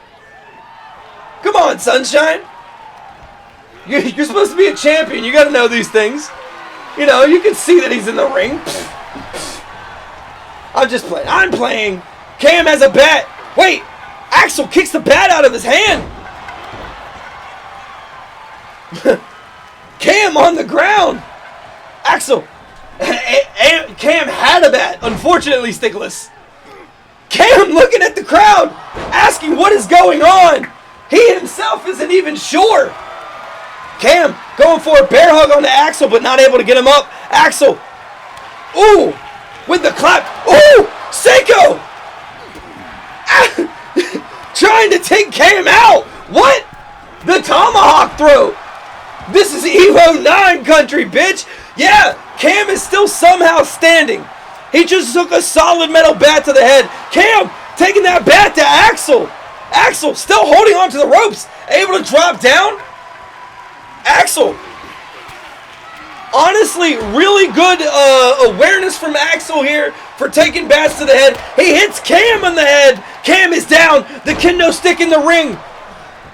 Come on, sunshine. You're supposed to be a champion. You got to know these things. You know, you can see that he's in the ring. I'm just playing. I'm playing. Cam has a bat. Wait. Axel kicks the bat out of his hand. Cam on the ground. Axel. Cam had a bat. Unfortunately, Stickless. Cam looking at the crowd, asking what is going on. He himself isn't even sure. Cam going for a bear hug on the Axel, but not able to get him up. Axel. Ooh. With the clap. Ooh! Seiko! Trying to take Cam out. What? The tomahawk throw. This is Evo 9 country, bitch. Yeah, Cam is still somehow standing. He just took a solid metal bat to the head. Cam taking that bat to Axel. Axel still holding on to the ropes. Able to drop down. Axel. Honestly, really good awareness from Axel here for taking bats to the head. He hits Cam on the head. Cam is down. The kendo stick in the ring.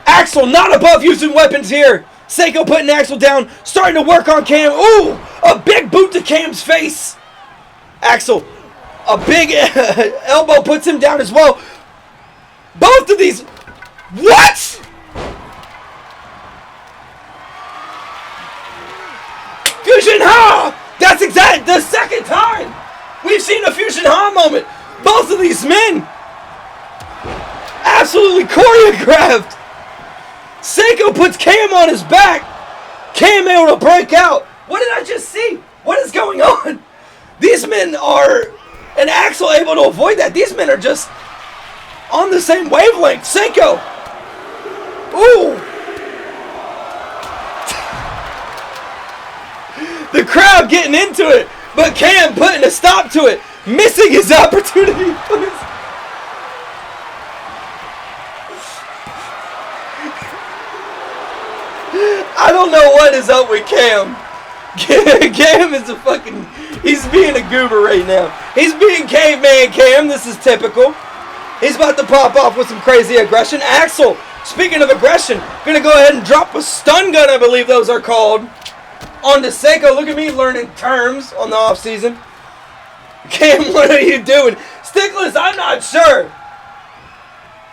Axel not above using weapons here. Seiko putting Axel down. Starting to work on Cam. Ooh, a big boot to Cam's face. Axel, a big elbow puts him down as well. Both of these. What? Fusion Ha! That's exact the second time we've seen a Fusion Ha moment. Both of these men absolutely choreographed. Seiko puts Cam on his back. Cam able to break out. What did I just see? What is going on? These men are, and Axel able to avoid that. These men are just on the same wavelength. Seiko. Ooh. The crowd getting into it, but Cam putting a stop to it, missing his opportunity. I don't know what is up with Cam. Cam is a fucking... He's being a goober right now. He's being caveman Cam. This is typical. He's about to pop off with some crazy aggression. Axel, speaking of aggression, gonna go ahead and drop a stun gun, I believe those are called, onto Seiko. Look at me learning terms on the off season. Cam, what are you doing? Stickless, I'm not sure.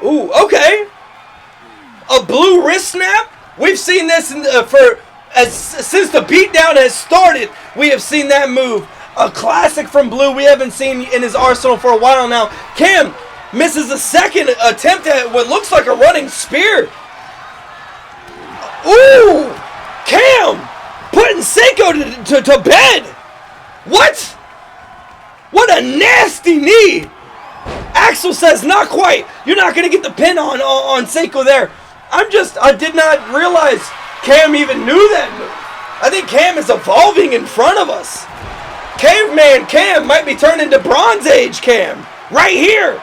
Ooh, okay. A blue wrist snap. We've seen this since the beatdown has started. We have seen that move. A classic from Blue. We haven't seen in his arsenal for a while now. Cam misses a second attempt at what looks like a running spear. Ooh! Cam putting Seiko to bed. What? What a nasty knee. Axel says, not quite. You're not going to get the pin on Seiko there. I did not realize Cam even knew that move. I think Cam is evolving in front of us. Caveman Cam might be turning to Bronze Age Cam. Right here.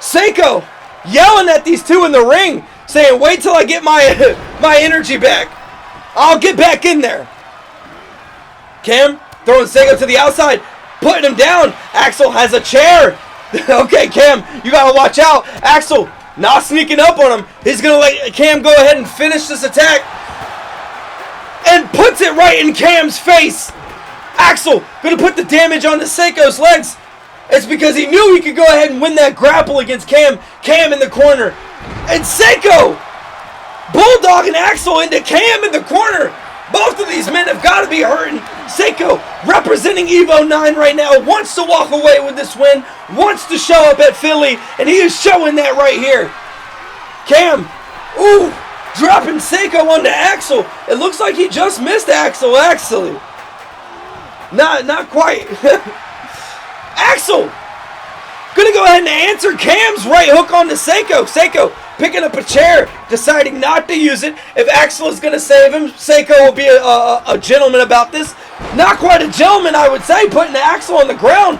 Seiko yelling at these two in the ring, saying, wait till I get my energy back. I'll get back in there. Cam throwing Seiko to the outside, putting him down. Axel has a chair. Okay, Cam, you gotta watch out. Axel not sneaking up on him. He's gonna let Cam go ahead and finish this attack. And puts it right in Cam's face. Axel gonna put the damage onto Seiko's legs. It's because he knew he could go ahead and win that grapple against Cam. Cam in the corner. And Seiko bulldogging Axel into Cam in the corner. Both of these men have got to be hurting. Seiko, representing Evo 9 right now, wants to walk away with this win, wants to show up at Philly, and he is showing that right here. Cam, ooh, dropping Seiko onto Axel. It looks like he just missed Axel, actually. Not quite. Axel, gonna go ahead and answer Cam's right hook onto Seiko. Seiko picking up a chair, deciding not to use it. If Axel is gonna save him, Seiko will be a gentleman about this. Not quite a gentleman, I would say, putting Axel on the ground.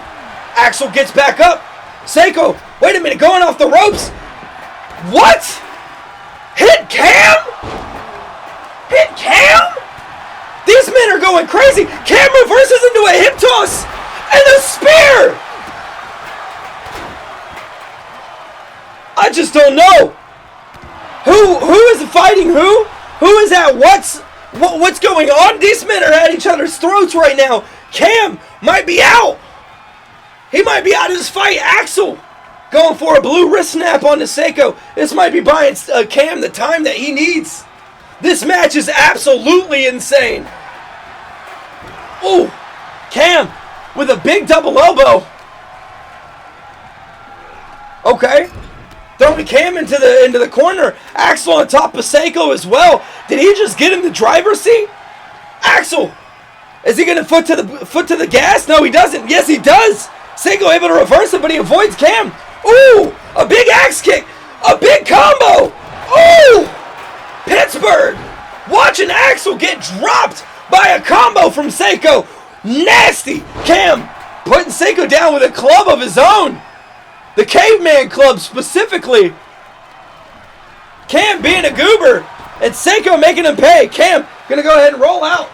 Axel gets back up. Seiko, wait a minute, going off the ropes. What? Hit Cam? Hit Cam? These men are going crazy. Cam reverses into a hip toss and a spear. I just don't know. Who is fighting who? Who is at what's going on? These men are at each other's throats right now. Cam might be out. He might be out of this fight. Axel going for a blue wrist snap onto Seiko. This might be buying Cam the time that he needs. This match is absolutely insane. Ooh, Cam with a big double elbow. Okay. Throwing Cam into the corner. Axel on top of Seiko as well. Did he just get in the driver's seat? Axel, is he going to foot to the gas? No, he doesn't. Yes, he does. Seiko able to reverse it, but he avoids Cam. Ooh, a big axe kick. A big combo. Ooh, Pittsburgh watching Axel get dropped by a combo from Seiko. Nasty. Cam putting Seiko down with a club of his own. The caveman club specifically. Cam being a goober and Seiko making him pay. Cam gonna go ahead and roll out.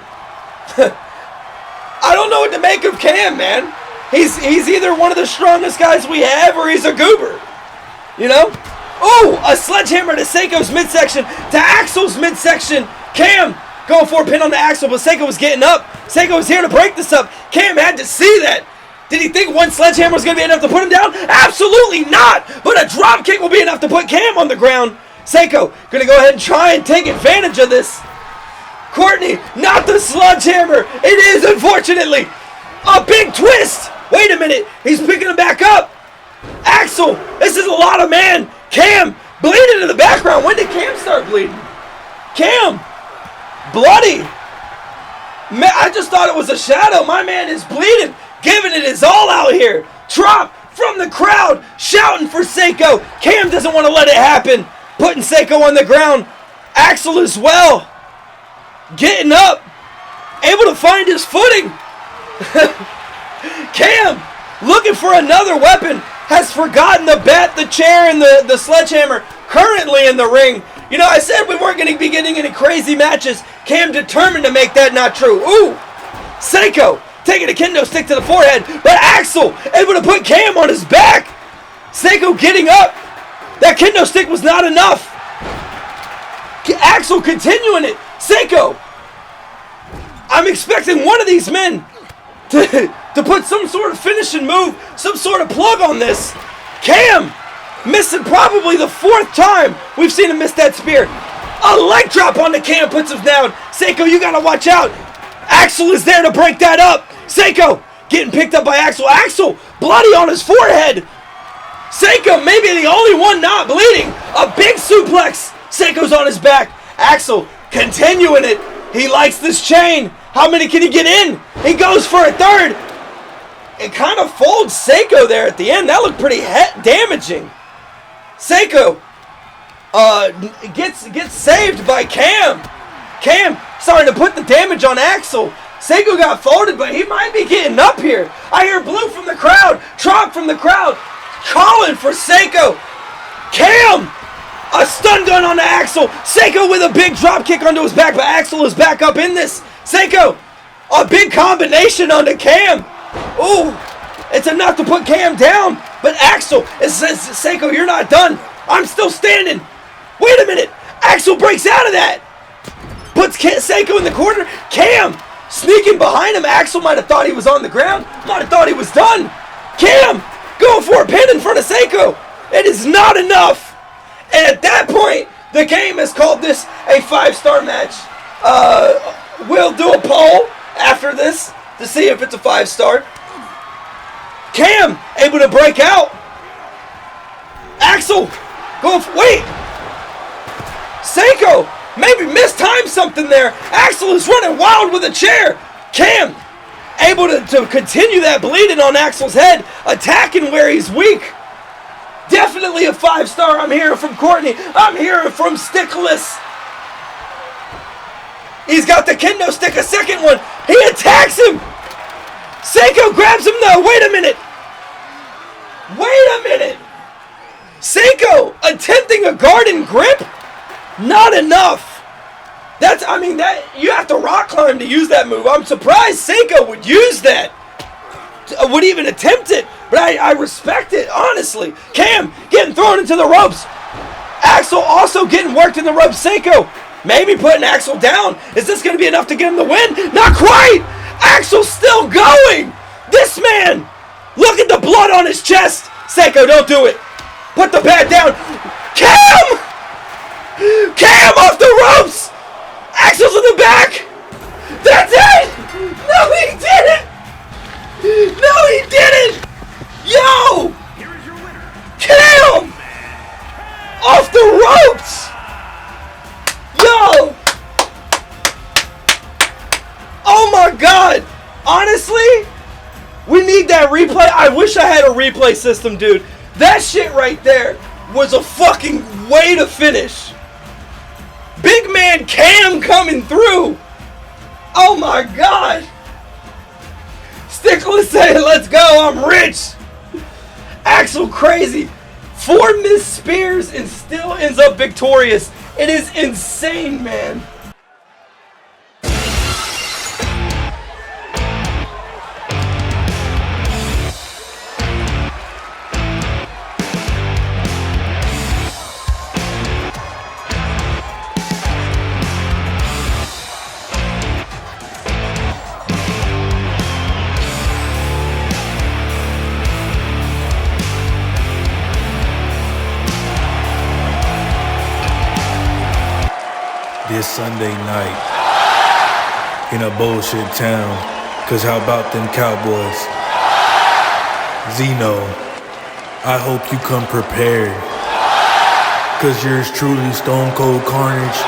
I don't know what to make of Cam, man. He's either one of the strongest guys we have or he's a goober. You know? Ooh, a sledgehammer to Seiko's midsection, to Axel's midsection. Cam going for a pin on the Axel, but Seiko was getting up. Seiko was here to break this up. Cam had to see that. Did he think one sledgehammer was going to be enough to put him down? Absolutely not! But a drop kick will be enough to put Cam on the ground. Seiko going to go ahead and try and take advantage of this. Courtney, not the sledgehammer. It is, unfortunately, a big twist. Wait a minute. He's picking him back up. Axel, this is a lot of man. Cam, bleeding in the background. When did Cam start bleeding? Cam, bloody. Man, I just thought it was a shadow. My man is bleeding. Giving it his all out here. Trop from the crowd, shouting for Seiko. Cam doesn't want to let it happen. Putting Seiko on the ground. Axel as well. Getting up. Able to find his footing. Cam, looking for another weapon. Has forgotten the bat, the chair, and the sledgehammer. Currently in the ring. You know, I said we weren't going to be getting any crazy matches. Cam determined to make that not true. Ooh! Seiko taking a kendo stick to the forehead, but Axel able to put Cam on his back. Seiko getting up. That kendo stick was not enough. Axel continuing it. Seiko. I'm expecting one of these men to put some sort of finishing move, some sort of plug on this. Cam missing probably the 4th time we've seen him miss that spear. A leg drop on the Cam puts him down. Seiko, you gotta watch out. Axel is there to break that up. Seiko getting picked up by Axel. Axel bloody on his forehead. Seiko maybe the only one not bleeding. A big suplex. Seiko's on his back. Axel continuing it. He likes this chain. How many can he get in? He goes for a 3rd. It kind of folds Seiko there at the end. That looked pretty damaging. Seiko gets saved by Cam. Cam starting to put the damage on Axel. Seiko got folded, but he might be getting up here. I hear Bloo from the crowd, Trump from the crowd, calling for Seiko. Cam, a stun gun on Axel. Seiko with a big drop kick onto his back, but Axel is back up in this. Seiko, a big combination onto Cam. Ooh, it's enough to put Cam down, but Axel, it says, Seiko, you're not done. I'm still standing. Wait a minute. Axel breaks out of that. Puts Seiko in the corner. Cam sneaking behind him. Axel might have thought he was on the ground. Might have thought he was done. Cam going for a pin in front of Seiko. It is not enough. And at that point, the game has called this a 5-star match. We'll do a poll after this to see if it's a 5-star. Cam able to break out. Axel going for, wait. Seiko maybe mistimed something there. Axel is running wild with a chair. Cam able to continue that bleeding on Axel's head, attacking where he's weak. Definitely a 5-star. I'm hearing from Courtney. I'm hearing from Stickless. He's got the kendo stick, a second one. He attacks him. Seiko grabs him though. Wait a minute. Wait a minute. Seiko attempting a garden grip? Not enough. That you have to rock climb to use that move. I'm surprised Seiko would use that. Would even attempt it. But I respect it, honestly. Cam getting thrown into the ropes. Axel also getting worked in the ropes. Seiko maybe putting Axel down. Is this going to be enough to get him the win? Not quite. Axel's still going. This man. Look at the blood on his chest. Seiko, don't do it. Put the pad down. Cam! Cam off the ropes! Axel's in the back! That's it! No, he didn't! No, he didn't! Yo! Cam! Off the ropes! Yo! Oh my god! Honestly, we need that replay. I wish I had a replay system, dude. That shit right there was a fucking way to finish. Big man Cam coming through. Oh my god. Stickless saying, let's go, I'm rich. Axel crazy. 4 missed spears and still ends up victorious. It is insane, man. This Sunday night in a bullshit town, cause how about them Cowboys? Zeno, I hope you come prepared, cause yours truly, Stone Cold Carnage,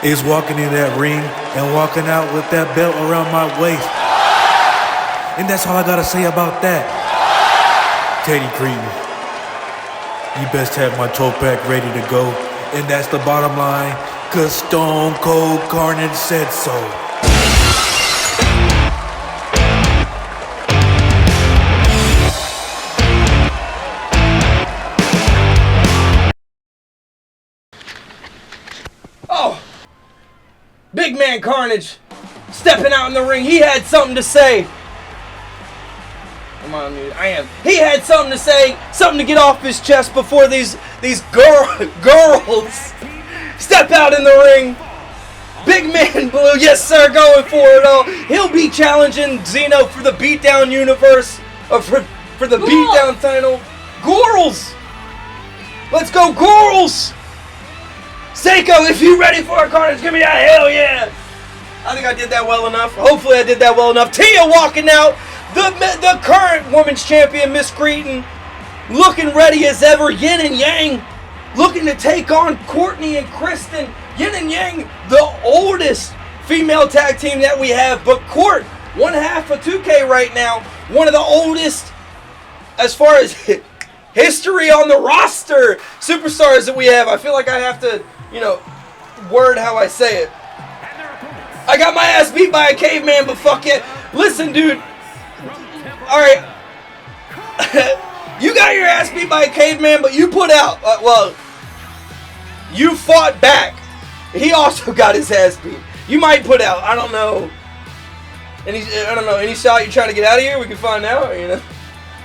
is walking in that ring and walking out with that belt around my waist. And that's all I gotta say about that. Teddy Cretin, you best have my 12-pack ready to go. And that's the bottom line, cause Stone Cold Carnage said so. Big man Carnage stepping out in the ring. He had something to say. Come on, dude. I am. He had something to say, something to get off his chest before these girls step out in the ring. Big man Bloo, yes sir, going for it all. He'll be challenging Zeno for the BeatDown universe, for the BeatDown title. Girls! Let's go, girls! Seiko, if you ready for a Carnage, give me that hell yeah! I think I did that well enough. Hopefully I did that well enough. Tia walking out. The current women's champion, Miss Cretin, looking ready as ever. Yin and Yang looking to take on Courtney and Kristen. Yin and Yang, the oldest female tag team that we have, but Court, one half of 2K right now, one of the oldest as far as history on the roster superstars that we have. I feel like I have to, word how I say it. I got my ass beat by a caveman, but fuck it. Listen, dude. Alright. You got your ass beat by a caveman, but you put out. You fought back. He also got his ass beat. You might put out. I don't know. Any shot you're trying to get out of here? We can find out.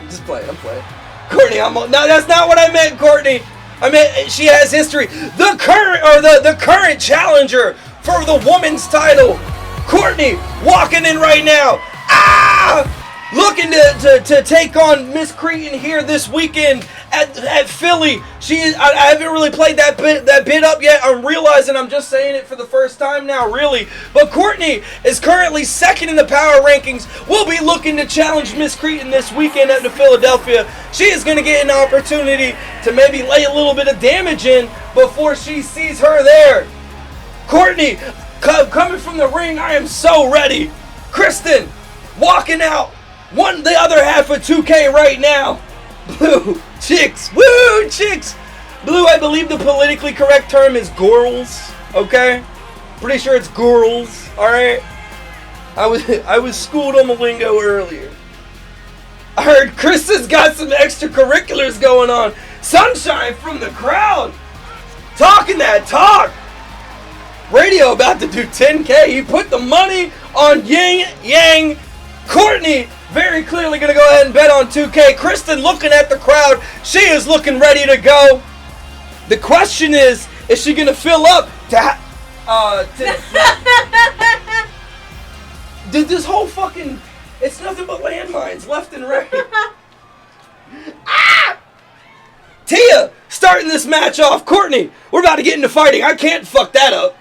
Just play. I'm playing. Courtney, no, that's not what I meant, Courtney. I meant she has history. The current challenger for the women's title, Courtney, walking in right now. Looking to take on Miss Cretin here this weekend at Philly. I haven't really played that bit up yet. I'm realizing I'm just saying it for the first time now, really. But Courtney is currently second in the power rankings. We'll be looking to challenge Miss Cretin this weekend at Philadelphia. She is going to get an opportunity to maybe lay a little bit of damage in before she sees her there. Courtney coming from the ring. I am so ready. Kristen walking out. The other half of 2K right now. Blue chicks. Woo chicks. Blue, I believe the politically correct term is girls. Okay? Pretty sure it's girls. Alright? I was schooled on the lingo earlier. I heard Kristen's got some extracurriculars going on. Sunshine from the crowd. Talking that talk. Radio about to do 10K. He put the money on Yin Yang. Courtney very clearly going to go ahead and bet on 2K. Kristen looking at the crowd. She is looking ready to go. The question is she going to fill up did this whole fucking... It's nothing but landmines left and right. Tia starting this match off. Courtney, we're about to get into fighting. I can't fuck that up.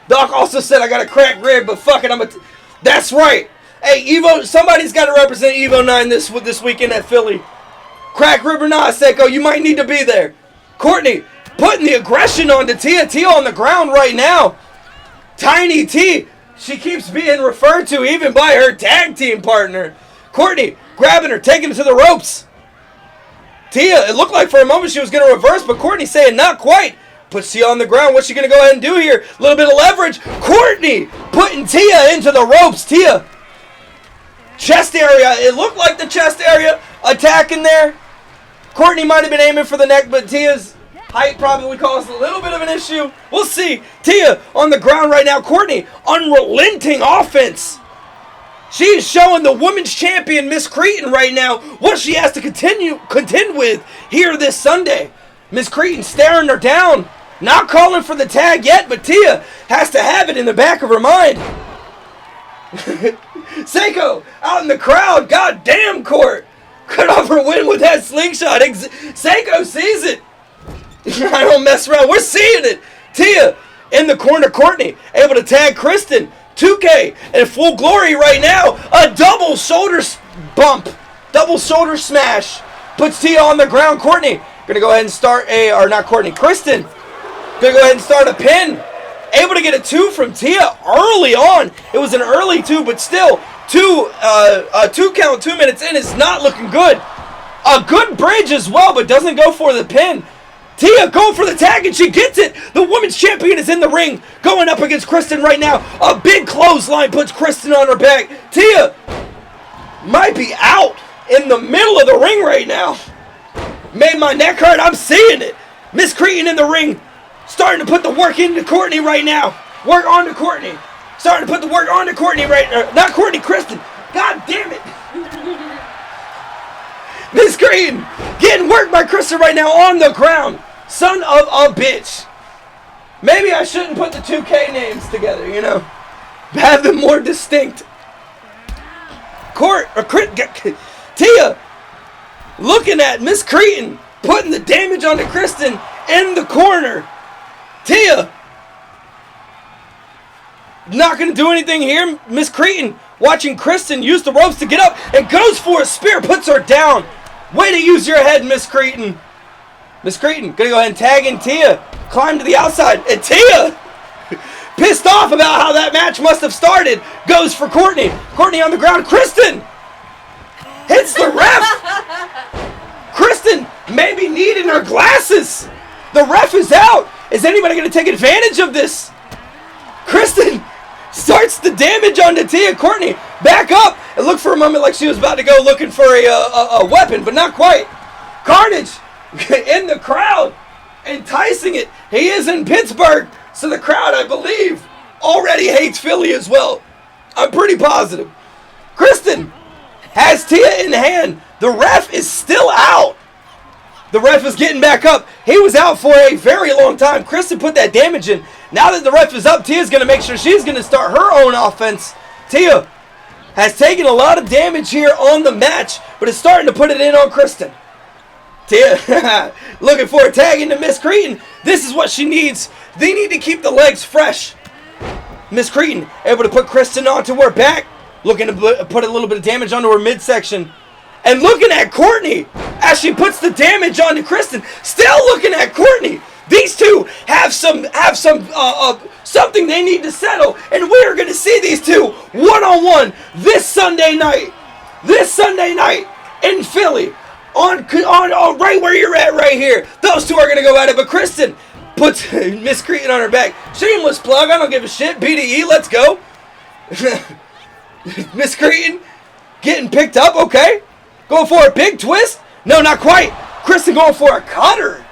Doc also said I got a cracked rib, but fuck it, that's right. Hey, Evo, somebody's got to represent Evo 9 this weekend at Philly. Crack rib or not, Seiko, you might need to be there. Courtney putting the aggression onto Tia. Tia on the ground right now. Tiny T, she keeps being referred to even by her tag team partner. Courtney grabbing her, taking her to the ropes. Tia, it looked like for a moment she was going to reverse, but Courtney saying not quite. Puts Tia on the ground. What's she going to go ahead and do here? A little bit of leverage. Courtney putting Tia into the ropes. Tia. Chest area. It looked like the chest area attacking there. Courtney might have been aiming for the neck, but Tia's height probably caused a little bit of an issue. We'll see. Tia on the ground right now. Courtney, unrelenting offense. She is showing the women's champion, Miss Cretin, right now what she has to contend with here this Sunday. Miss Cretin staring her down. Not calling for the tag yet, but Tia has to have it in the back of her mind. Seiko out in the crowd. God damn, Court. Cut off her win with that slingshot. Seiko sees it. I don't mess around. We're seeing it. Tia in the corner. Courtney able to tag Kristen. 2K in full glory right now. A double shoulder bump. Double shoulder smash. Puts Tia on the ground. Courtney gonna go ahead and start Kristen gonna go ahead and start a pin. Able to get a 2 from Tia early on. It was an early 2, but still, 2 count, 2 minutes in is not looking good. A good bridge as well, but doesn't go for the pin. Tia going for the tag, and she gets it. The women's champion is in the ring, going up against Kristen right now. A big clothesline puts Kristen on her back. Tia might be out in the middle of the ring right now. Made my neck hurt. I'm seeing it. Miss Cretin in the ring, starting to put the work into Courtney right now. Work on to Courtney. Starting to put the work on to Courtney not Courtney, Kristen. God damn it. Miss Cretin getting worked by Kristen right now on the ground. Son of a bitch. Maybe I shouldn't put the 2K names together, you know. Have them more distinct. Tia looking at Miss Cretin putting the damage onto Kristen in the corner. Tia not going to do anything here. Miss Cretin watching Kristen use the ropes to get up and goes for a spear, puts her down. Way to use your head, Miss Cretin. Miss Cretin going to go ahead and tag in Tia. Climb to the outside. And Tia, pissed off about how that match must have started, goes for Courtney. Courtney on the ground. Kristen hits the ref. Kristen maybe needing her glasses. The ref is out. Is anybody going to take advantage of this? Kristen starts the damage onto Tia. Courtney back up. It looked for a moment like she was about to go looking for a weapon, but not quite. Carnage in the crowd, enticing it. He is in Pittsburgh, so the crowd, I believe, already hates Philly as well. I'm pretty positive. Kristen has Tia in hand. The ref is still out. The ref is getting back up. He was out for a very long time. Kristen put that damage in. Now that the ref is up, Tia's going to make sure she's going to start her own offense. Tia has taken a lot of damage here on the match, but is starting to put it in on Kristen. Tia looking for a tag into Miss Cretin. This is what she needs. They need to keep the legs fresh. Miss Cretin able to put Kristen onto her back. Looking to put a little bit of damage onto her midsection. And looking at Courtney as she puts the damage onto Kristen. Still looking at Courtney. These two have something they need to settle, and we are going to see these two one-on-one this Sunday night. This Sunday night in Philly, on right where you're at right here. Those two are going to go at it, but Kristen puts Miss Cretin on her back. Shameless plug. I don't give a shit. BDE, let's go. Miss Cretin getting picked up. Okay, going for a big twist. No, not quite. Kristen going for a cutter.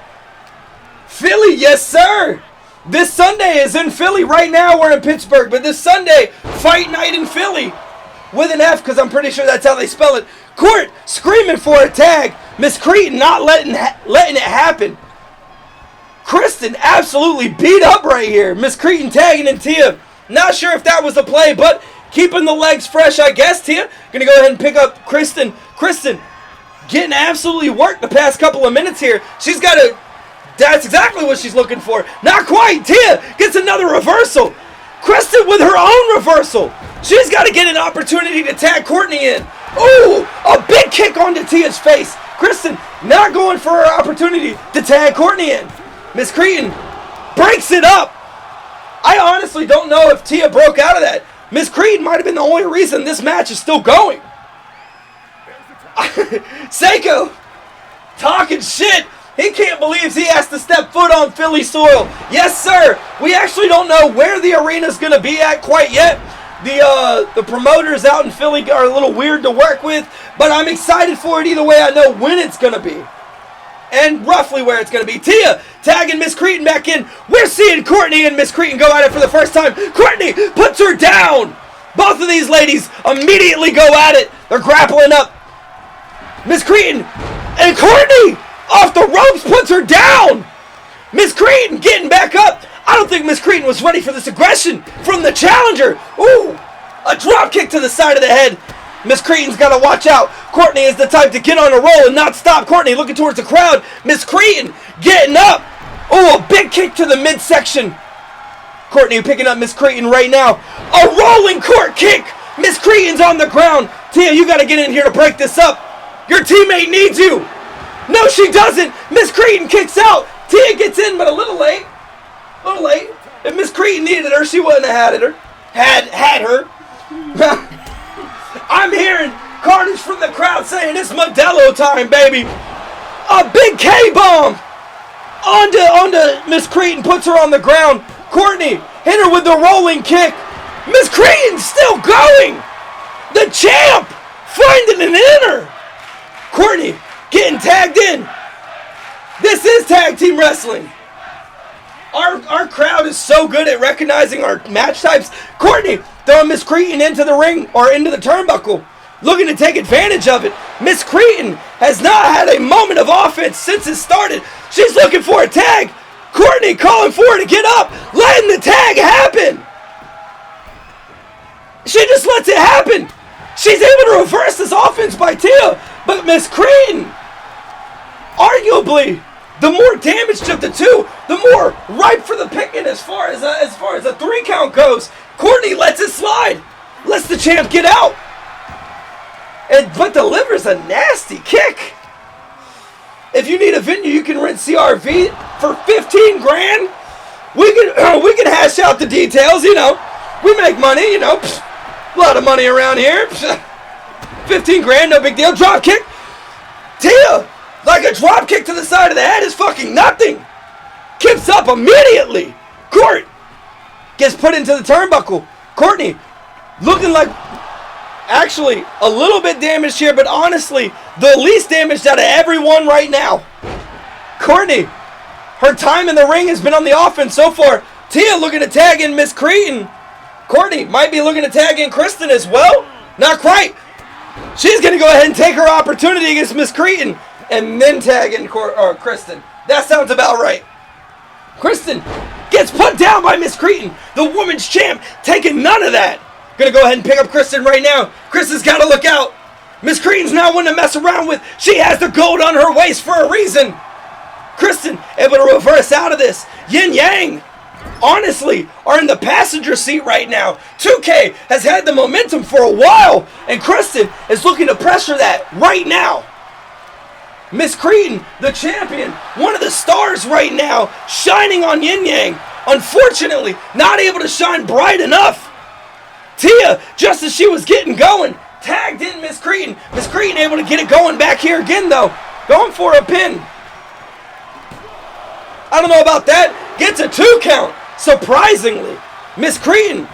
Philly, yes sir. This Sunday is in Philly. Right now we're in Pittsburgh, but this Sunday, fight night in Philly. With an F, because I'm pretty sure that's how they spell it. Court screaming for a tag. Miss Cretin not letting it happen. Kristen absolutely beat up right here. Miss Cretin tagging in Tia. Not sure if that was the play, but keeping the legs fresh, I guess. Tia gonna go ahead and pick up Kristen. Kristen getting absolutely worked the past couple of minutes here. She's got to... That's exactly what she's looking for. Not quite. Tia gets another reversal. Kristen with her own reversal. She's got to get an opportunity to tag Courtney in. Ooh, a big kick onto Tia's face. Kristen not going for her opportunity to tag Courtney in. Miss Cretin breaks it up. I honestly don't know if Tia broke out of that. Miss Cretin might have been the only reason this match is still going. Seiko talking shit. He can't believe he has to step foot on Philly soil. Yes, sir. We actually don't know where the arena's going to be at quite yet. The promoters out in Philly are a little weird to work with, but I'm excited for it either way. I know when it's going to be and roughly where it's going to be. Tia tagging Miss Cretin back in. We're seeing Courtney and Miss Cretin go at it for the first time. Courtney puts her down. Both of these ladies immediately go at it. They're grappling up. Miss Cretin and Courtney off the ropes puts her down. Miss Cretin getting back up. I don't think Miss Cretin was ready for this aggression from the challenger. Ooh, a drop kick to the side of the head. Miss Cretin's got to watch out. Courtney is the type to get on a roll and not stop. Courtney looking towards the crowd. Miss Cretin getting up. Oh, a big kick to the midsection. Courtney picking up Miss Cretin right now. A rolling court kick. Miss Cretin's on the ground. Tia, you got to get in here to break this up. Your teammate needs you. No, she doesn't. Miss Cretin kicks out. Tia gets in, but a little late. A little late. If Miss Cretin needed her, she wouldn't have had her. Had her. I'm hearing Carnage from the crowd saying it's Modelo time, baby. A big K-bomb onto Miss Cretin, puts her on the ground. Courtney hit her with the rolling kick. Miss Cretin still going. The champ finding an inner. Courtney getting tagged in. This is tag team wrestling. Our crowd is so good at recognizing our match types. Courtney throwing Miss Cretin into the ring or into the turnbuckle, looking to take advantage of it. Miss Cretin has not had a moment of offense since it started. She's looking for a tag. Courtney calling for her to get up, letting the tag happen. She just lets it happen. She's able to reverse this offense by Tia, but Miss Cretin, arguably the more damaged of the two, the more ripe for the picking as far as a 3 count goes. Courtney lets it slide, lets the champ get out, but delivers a nasty kick. If you need a venue, you can rent CRV for 15 grand. We can hash out the details. You know, we make money. You know, a lot of money around here. 15 grand, no big deal. Drop kick, Tia. Like a drop kick to the side of the head is fucking nothing. Kicks up immediately. Court gets put into the turnbuckle. Courtney looking like actually a little bit damaged here, but honestly, the least damaged out of everyone right now. Courtney, her time in the ring has been on the offense so far. Tia looking to tag in Miss Cretin. Courtney might be looking to tag in Kristen as well. Not quite. She's going to go ahead and take her opportunity against Miss Cretin and then tag in Kristen. That sounds about right. Kristen gets put down by Miss Cretin. The woman's champ taking none of that. Gonna go ahead and pick up Kristen right now. Kristen's got to look out. Miss Cretin's not one to mess around with. She has the gold on her waist for a reason. Kristen able to reverse out of this. Yin Yang, honestly, are in the passenger seat right now. 2K has had the momentum for a while, and Kristen is looking to pressure that right now. Miss Cretin, the champion, one of the stars right now, shining on Yin Yang. Unfortunately, not able to shine bright enough. Tia, just as she was getting going, tagged in Miss Cretin. Miss Cretin able to get it going back here again, though. Going for a pin. I don't know about that. Gets a 2 count, surprisingly. Miss Cretin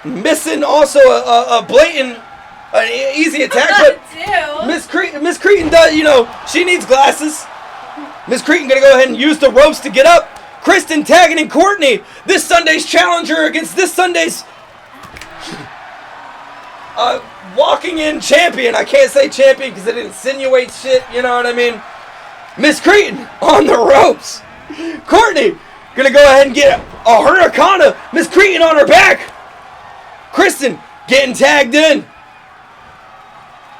missing also a blatant, an easy attack, but Miss Cretin does, you know, she needs glasses. Miss Cretin gonna go ahead and use the ropes to get up. Kristen tagging in Courtney, this Sunday's challenger against this Sunday's walking in champion. I can't say champion because it insinuates shit, you know what I mean? Miss Cretin on the ropes. Courtney gonna go ahead and get a Hurricane. Miss Cretin on her back. Kristen getting tagged in.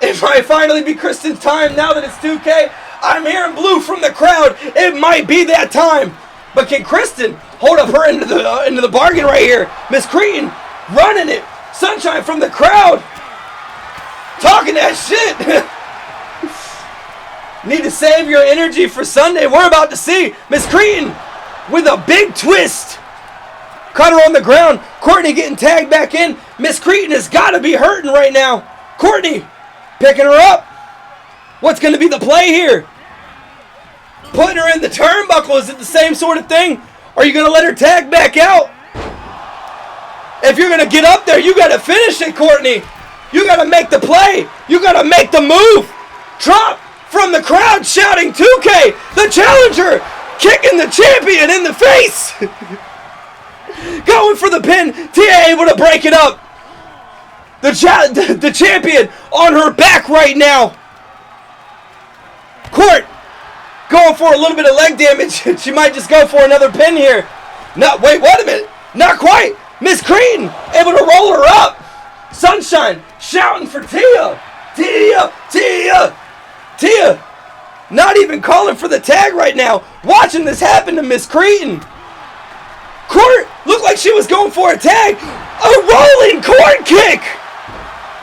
It might finally be Kristen's time now that it's 2K. I'm hearing Bloo from the crowd. It might be that time. But can Kristen hold up her end of the bargain right here? Miss Cretin running it. Sunshine from the crowd. Talking that shit. Need to save your energy for Sunday. We're about to see Miss Cretin with a big twist. Caught her on the ground. Courtney getting tagged back in. Miss Cretin has got to be hurting right now. Courtney picking her up. What's going to be the play here? Putting her in the turnbuckle. Is it the same sort of thing? Are you going to let her tag back out? If you're going to get up there, you got to finish it, Courtney. You got to make the play. You got to make the move. Drop from the crowd shouting 2K. The challenger kicking the champion in the face. Going for the pin. Tia able to break it up. The champion on her back right now. Court going for a little bit of leg damage. She might just go for another pin here. No, wait a minute. Not quite. Miss Cretin able to roll her up. Sunshine shouting for Tia. Tia, Tia, Tia. Not even calling for the tag right now. Watching this happen to Miss Cretin. Court looked like she was going for a tag. A rolling court kick.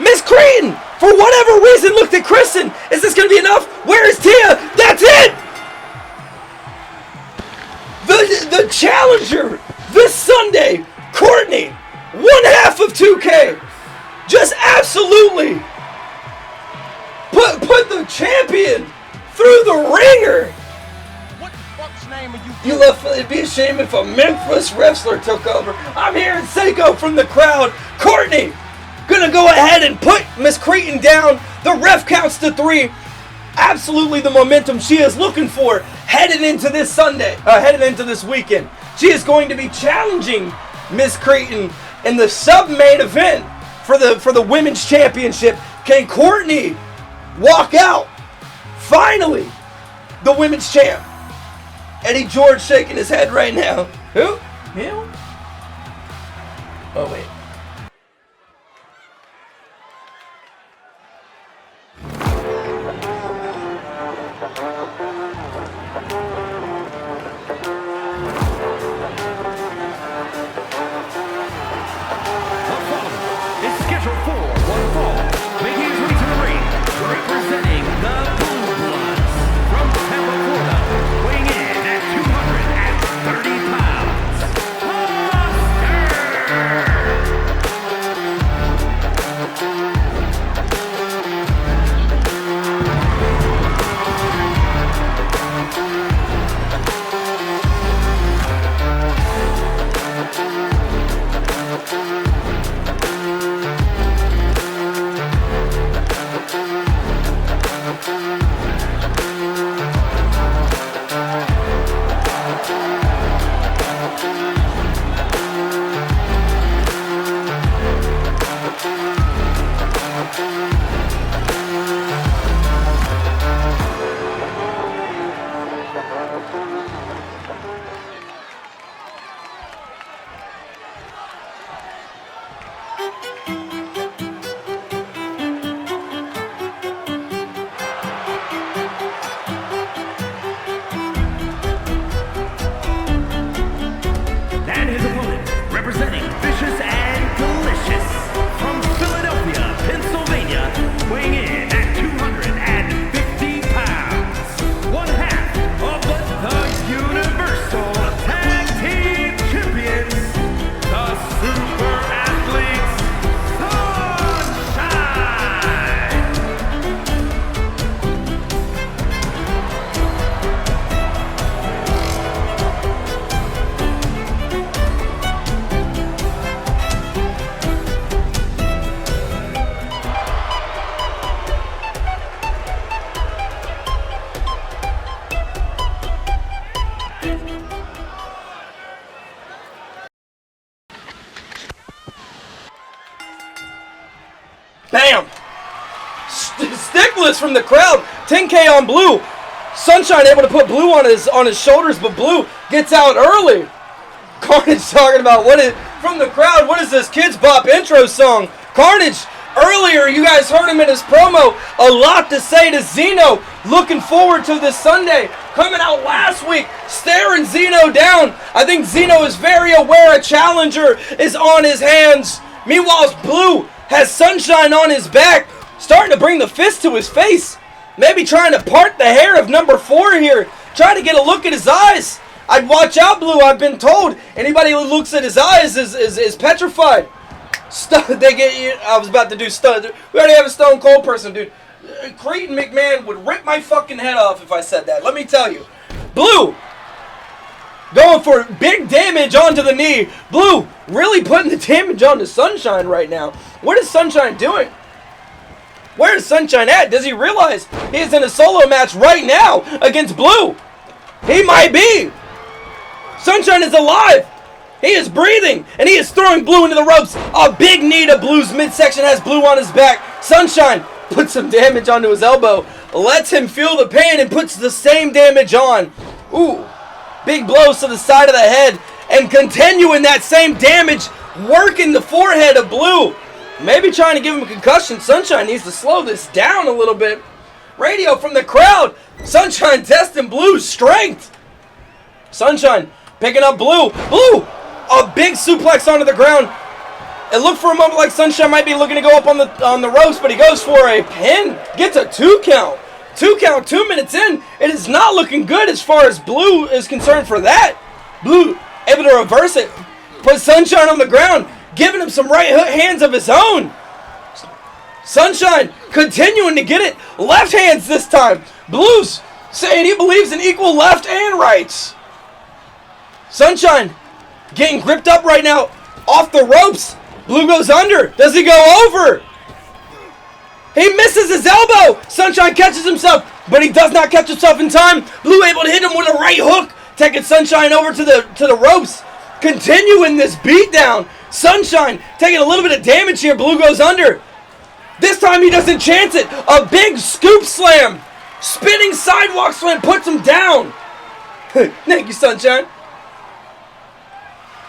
Miss Cretin, for whatever reason, looked at Kristen. Is this going to be enough? Where is Tia? That's it. The challenger this Sunday, Courtney, one half of 2K, just absolutely put the champion through the ringer. What the fuck's name are you? You love, it'd be a shame if a Memphis wrestler took over. I'm hearing Seiko from the crowd. Courtney gonna go ahead and put Miss Cretin down. The ref counts to 3. Absolutely the momentum she is looking for headed into this Sunday, headed into this weekend. She is going to be challenging Miss Cretin in the sub-main event for the women's championship. Can Courtney walk out? Finally, the women's champ. Eddie George shaking his head right now. Who? Him? Oh, wait. Bam! Stickless from the crowd. 10K on Blue. Sunshine able to put Blue on his shoulders, but Blue gets out early. Carnage talking about from the crowd, what is this Kids Bop intro song? Carnage, earlier you guys heard him in his promo. A lot to say to Zeno. Looking forward to this Sunday. Coming out last week, staring Zeno down. I think Zeno is very aware a challenger is on his hands. Meanwhile, Blue has Sunshine on his back, starting to bring the fist to his face. Maybe trying to part the hair of number 4 here. Trying to get a look at his eyes. I'd watch out, Blue. I've been told anybody who looks at his eyes is petrified. I was about to do stun. We already have a Stone Cold person, dude. Cretin McMahon would rip my fucking head off if I said that. Let me tell you. Blue going for big damage onto the knee. Blue really putting the damage onto Sunshine right now. What is Sunshine doing? Where is Sunshine at? Does he realize he is in a solo match right now against Blue? He might be. Sunshine is alive. He is breathing, and he is throwing Blue into the ropes. A big knee to Blue's midsection has Blue on his back. Sunshine puts some damage onto his elbow, lets him feel the pain, and puts the same damage on. Ooh, big blows to the side of the head, and continuing that same damage, working the forehead of Blue. Maybe trying to give him a concussion. Sunshine needs to slow this down a little bit. Radio from the crowd. Sunshine testing Blue's strength. Sunshine picking up Blue. Blue, a big suplex onto the ground. It looked for a moment like Sunshine might be looking to go up on the ropes, but he goes for a pin. Gets a 2 count. 2 count, 2 minutes in. It is not looking good as far as Blue is concerned for that. Blue able to reverse it. Put Sunshine on the ground, giving him some right hands of his own. Sunshine continuing to get it. Left hands this time. Blue's saying he believes in equal left and rights. Sunshine getting gripped up right now off the ropes. Blue goes under. Does he go over? He misses his elbow. Sunshine catches himself, but he does not catch himself in time. Blue able to hit him with a right hook. taking Sunshine over to the ropes, continuing this beatdown. Sunshine taking a little bit of damage here. Bloo goes under. This time he doesn't chance it. A big scoop slam. Spinning sidewalk slam puts him down. Thank you, Sunshine.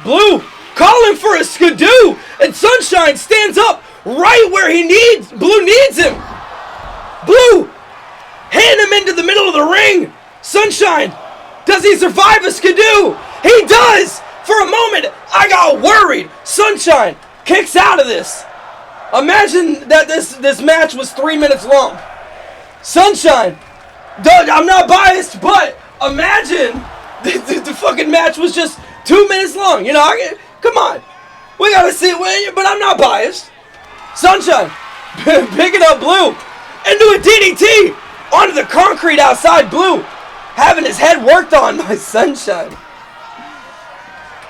Bloo calling for a skidoo. And Sunshine stands up right where Bloo needs him. Bloo hand him into the middle of the ring. Sunshine, does he survive a skidoo? He does. For a moment, I got worried. Sunshine kicks out of this. Imagine that this match was 3 minutes long. Sunshine, I'm not biased, but imagine the fucking match was just 2 minutes long. You know, come on. We gotta see it, but I'm not biased. Sunshine picking up Bloo into a DDT onto the concrete outside. Bloo having his head worked on by Sunshine.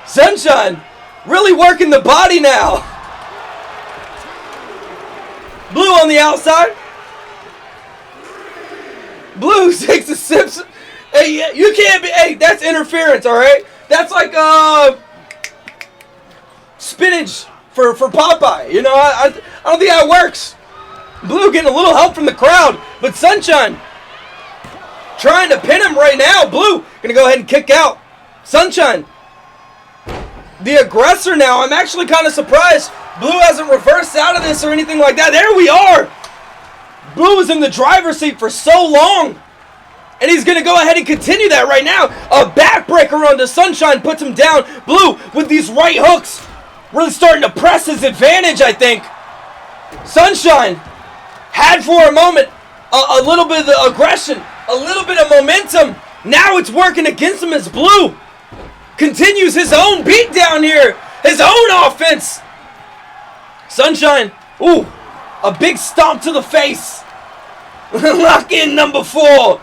Sunshine really working the body now. Bloo on the outside. Bloo takes a sip. Hey, you can't be. Hey, that's interference, all right? That's like spinach for Popeye. You know, I don't think that works. Bloo getting a little help from the crowd, but Sunshine trying to pin him right now. Bloo gonna go ahead and kick out. Sunshine, the aggressor now. I'm actually kind of surprised Bloo hasn't reversed out of this or anything like that. There we are. Bloo was in the driver's seat for so long. And he's going to go ahead and continue that right now. A backbreaker onto Sunshine puts him down. Bloo with these right hooks really starting to press his advantage, I think. Sunshine had for a moment a little bit of the aggression, a little bit of momentum. Now it's working against him as Bloo continues his own beatdown here. His own offense. Sunshine, ooh, a big stomp to the face. Lock in number 4.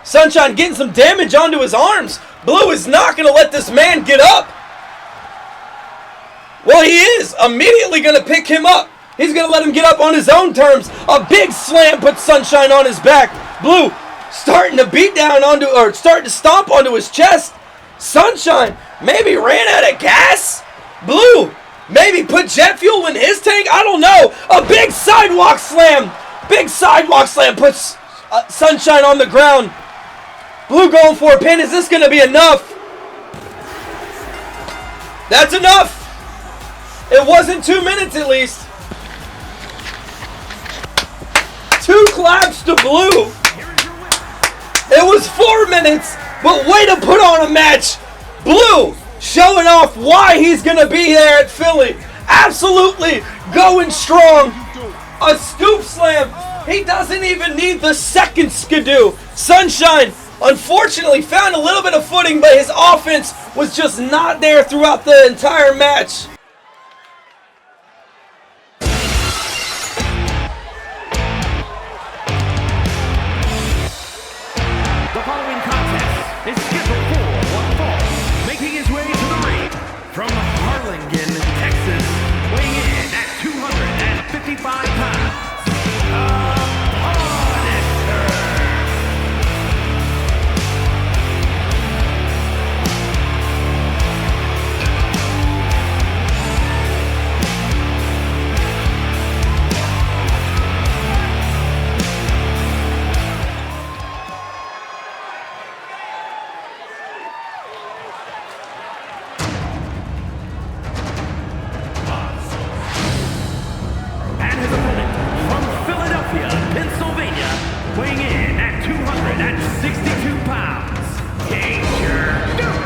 Sunshine getting some damage onto his arms. Bloo is not going to let this man get up. Well, he is immediately going to pick him up. He's going to let him get up on his own terms. A big slam puts Sunshine on his back. Bloo starting to beat down onto, or starting to stomp onto his chest. Sunshine maybe ran out of gas. Bloo maybe put jet fuel in his tank. I don't know. A big sidewalk slam. Big sidewalk slam puts Sunshine on the ground. Bloo going for a pin. Is this going to be enough? That's enough. It wasn't 2 minutes at least. 2 claps to Bloo. It was 4 minutes, but way to put on a match. Bloo showing off why he's going to be there at Philly. Absolutely going strong. A scoop slam. He doesn't even need the second skidoo. Sunshine unfortunately found a little bit of footing, but his offense was just not there throughout the entire match. The following contest is scheduled for one fall, making his way to the ring from Harlingen, Texas, weighing in at 255 pounds. Weighing in at 262 pounds, Danger Dook.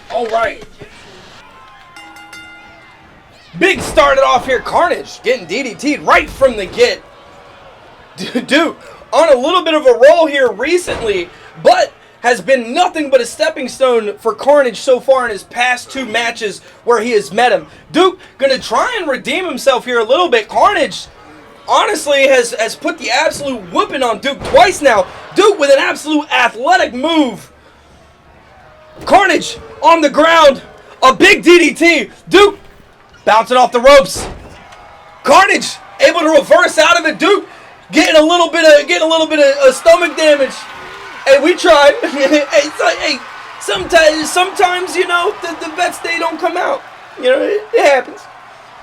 Alright. Big started off here. Carnage getting DDT'd right from the get. Dude, on a little bit of a roll here recently, but has been nothing but a stepping stone for Carnage so far in his past 2 matches where he has met him. Dook gonna try and redeem himself here a little bit. Carnage honestly has put the absolute whooping on Dook twice now. Dook with an absolute athletic move. Carnage on the ground, a big DDT. Dook bouncing off the ropes. Carnage able to reverse out of it. Dook getting a little bit of stomach damage. Hey, we tried. Hey, sometimes you know the bets, they don't come out. You know, it happens.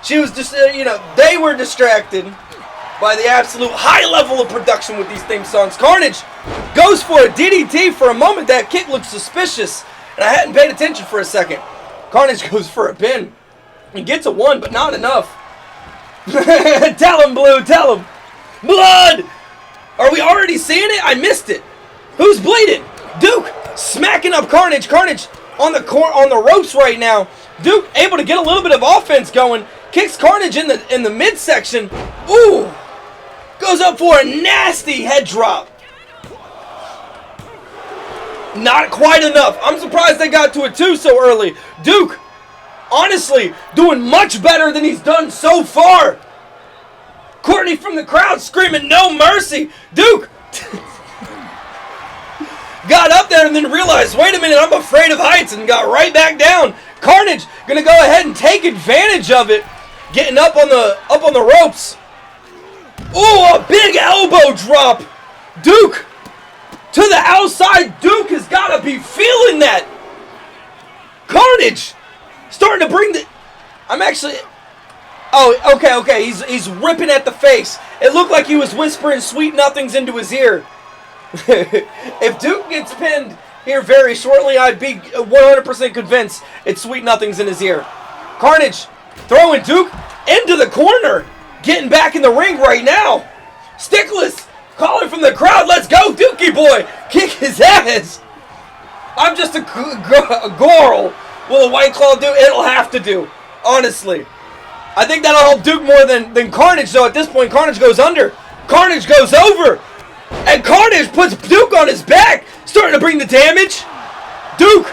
She was just they were distracted by the absolute high level of production with these theme songs. Carnage goes for a DDT. For a moment, that kick looked suspicious, and I hadn't paid attention for a second. Carnage goes for a pin. He gets a 1, but not enough. Tell him, Bloo, tell him. Blood! Are we already seeing it? I missed it. Who's bleeding? Dook smacking up Carnage. Carnage on the ropes right now. Dook able to get a little bit of offense going. Kicks Carnage in the midsection. Ooh! Goes up for a nasty head drop. Not quite enough. I'm surprised they got to it 2 so early. Dook, honestly, doing much better than he's done so far. Courtney from the crowd screaming, "No mercy!" Dook got up there and then realized, wait a minute, I'm afraid of heights, and got right back down. Carnage gonna go ahead and take advantage of it, getting up on the ropes. Ooh, a big elbow drop. Dook to the outside. Dook has got to be feeling that. Carnage starting to bring the... I'm actually... Oh, okay. He's ripping at the face. It looked like he was whispering sweet nothings into his ear. If Dook gets pinned here very shortly, I'd be 100% convinced it's sweet nothings in his ear. Carnage throwing Dook into the corner. Getting back in the ring right now. Stickless calling from the crowd, "Let's go, Dookie boy! Kick his ass!" I'm just a girl. Will a White Claw do? It'll have to do. Honestly. I think that'll help Dook more than Carnage, though. At this point, Carnage goes under. Carnage goes over. And Carnage puts Dook on his back. Starting to bring the damage. Dook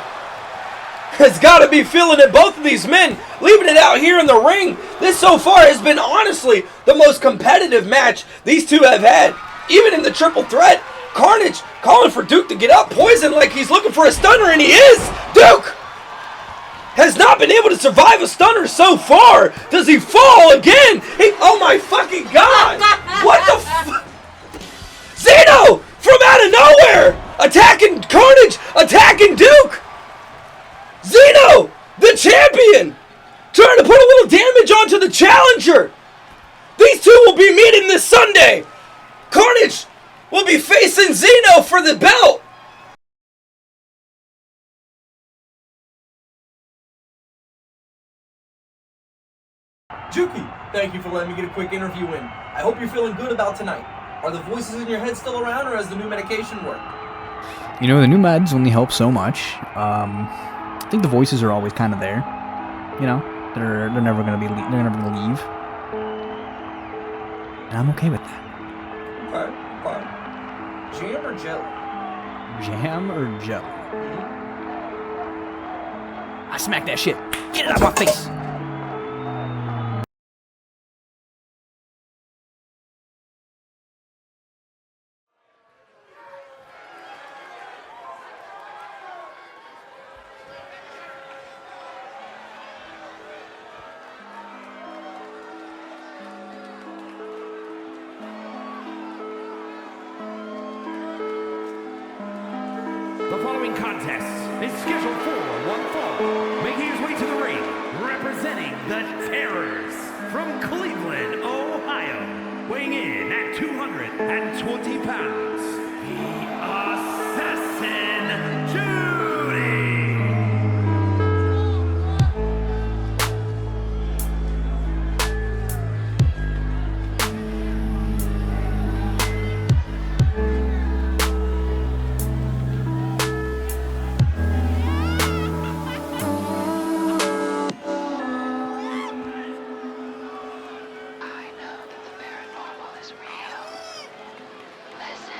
has got to be feeling it. Both of these men leaving it out here in the ring. This so far has been honestly the most competitive match these two have had. Even in the triple threat, Carnage calling for Dook to get up. Poison like he's looking for a stunner, and he is. Dook has not been able to survive a stunner so far. Does he fall again? Oh my fucking god. What the Zeno from out of nowhere attacking Carnage, attacking Dook. Zeno, the champion, trying to put a little damage onto the challenger. These two will be meeting this Sunday. Carnage will be facing Zeno for the belt. Jukey, thank you for letting me get a quick interview in. I hope you're feeling good about tonight. Are the voices in your head still around, or has the new medication worked? You know, the new meds only help so much. I think the voices are always kind of there. You know, they're never gonna leave, and I'm okay with that. Okay. Jam or jelly? Jam or jelly? I smack that shit. Get it out of my face. The following contest is scheduled for one fall. Making his way to the ring, representing the Terrors from Cleveland, Ohio. Weighing in at 220 pounds, the Assassin Judy. I know that the paranormal is real. Listen.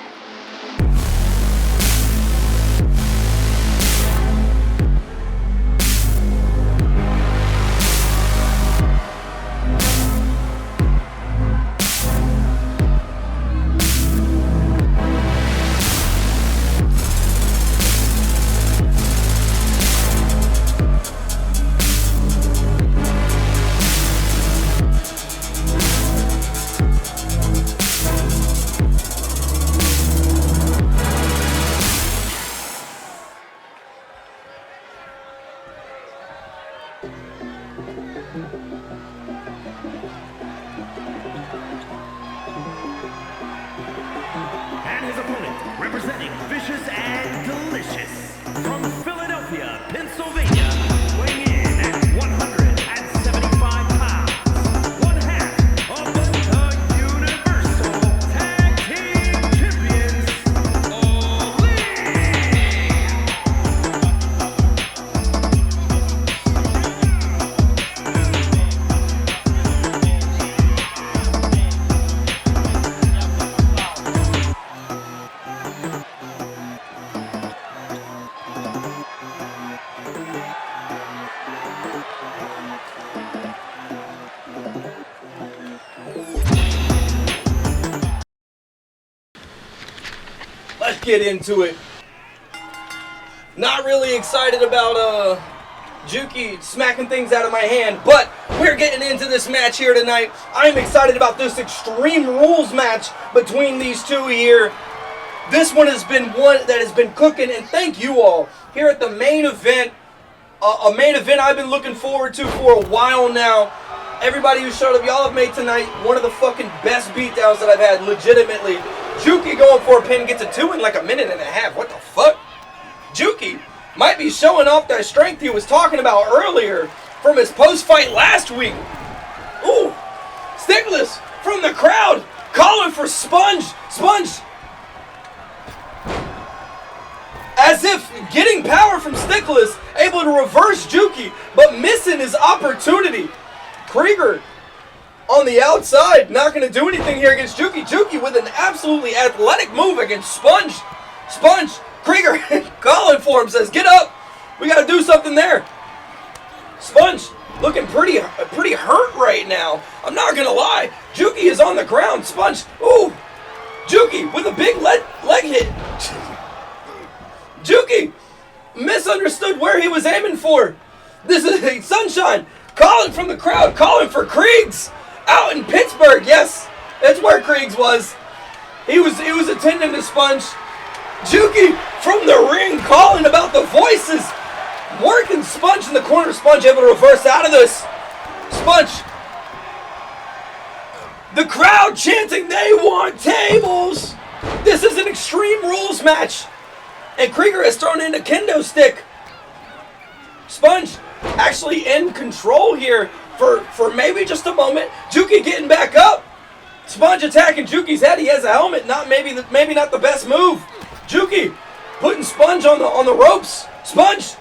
his opponent, representing Vicious and Delicious, from Philadelphia, Pennsylvania, weighing in at 175 pounds, one half of the Universal Tag Team Champions, Let's get into it. Not really excited about Jukey smacking things out of my hand, but we're getting into this match here tonight. I'm excited about this Extreme Rules match between these two here. This one has been one that has been cooking, and thank you all here at the main event. A main event I've been looking forward to for a while now. Everybody who showed up, y'all have made tonight one of the fucking best beatdowns that I've had, legitimately. Jukey going for a pin, gets a 2 in like a minute and a half. What the fuck? Jukey might be showing off that strength he was talking about earlier from his post-fight last week. Ooh, Stickless from the crowd calling for Sponge. As if getting power from Stickless, able to reverse Jukey, but missing his opportunity. Kreiger on the outside, not going to do anything here against Jukey. Jukey with an absolutely athletic move against Sponge. Kreiger calling for him, says, get up. We got to do something there. Sponge looking pretty hurt right now. I'm not going to lie. Jukey is on the ground. Sponge, ooh. Jukey with a big leg hit. Jukey misunderstood where he was aiming for. This is Sunshine calling from the crowd, calling for Kriegs out in Pittsburgh. Yes, that's where Kriegs was. He was attending to Sponge. Jukey from the ring calling about the voices. Working Sponge in the corner. Sponge able to reverse out of this. Sponge. The crowd chanting, they want tables. This is an Extreme Rules match. And Kreiger has thrown in a kendo stick. Sponge actually in control here for maybe just a moment. Jukey getting back up. Sponge attacking Jukey's head. He has a helmet. Maybe not the best move. Jukey putting Sponge on the ropes. Sponge.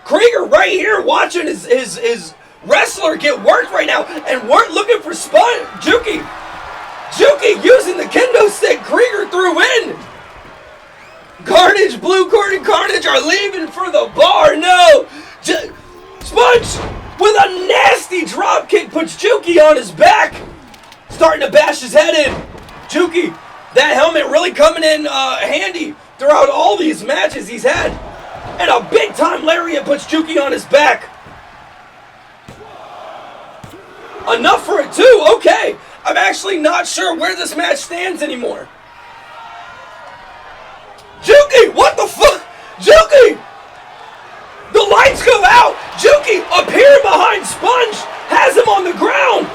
Kreiger right here watching his wrestler get worked right now. And we're looking for Sponge. Jukey using the kendo stick. Kreiger threw in. Carnage, Bloo, Carnage are leaving for the bar. No. Sponge with a nasty drop kick puts Jukey on his back. Starting to bash his head in. Jukey, that helmet really coming in handy throughout all these matches he's had. And a big time lariat puts Jukey on his back. Enough for it too. Okay. I'm actually not sure where this match stands anymore. Jukey, what the fuck? Jukey! The lights go out. Jukey appearing behind Sponge. Has him on the ground.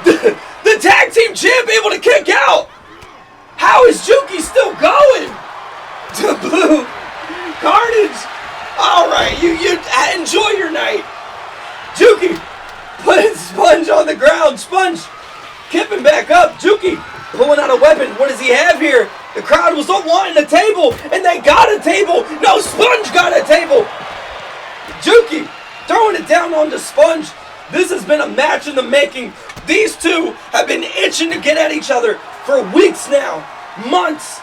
The tag team champ able to kick out. How is Jukey still going? To Bloo. Carnage. All right, you enjoy your night. Jukey putting Sponge on the ground. Sponge kipping back up. Jukey pulling out a weapon. What does he have here? The crowd was wanting a table, and they got a table. No, Sponge got a table. Jukey throwing it down onto Sponge. This has been a match in the making. These two have been itching to get at each other for weeks now. Months.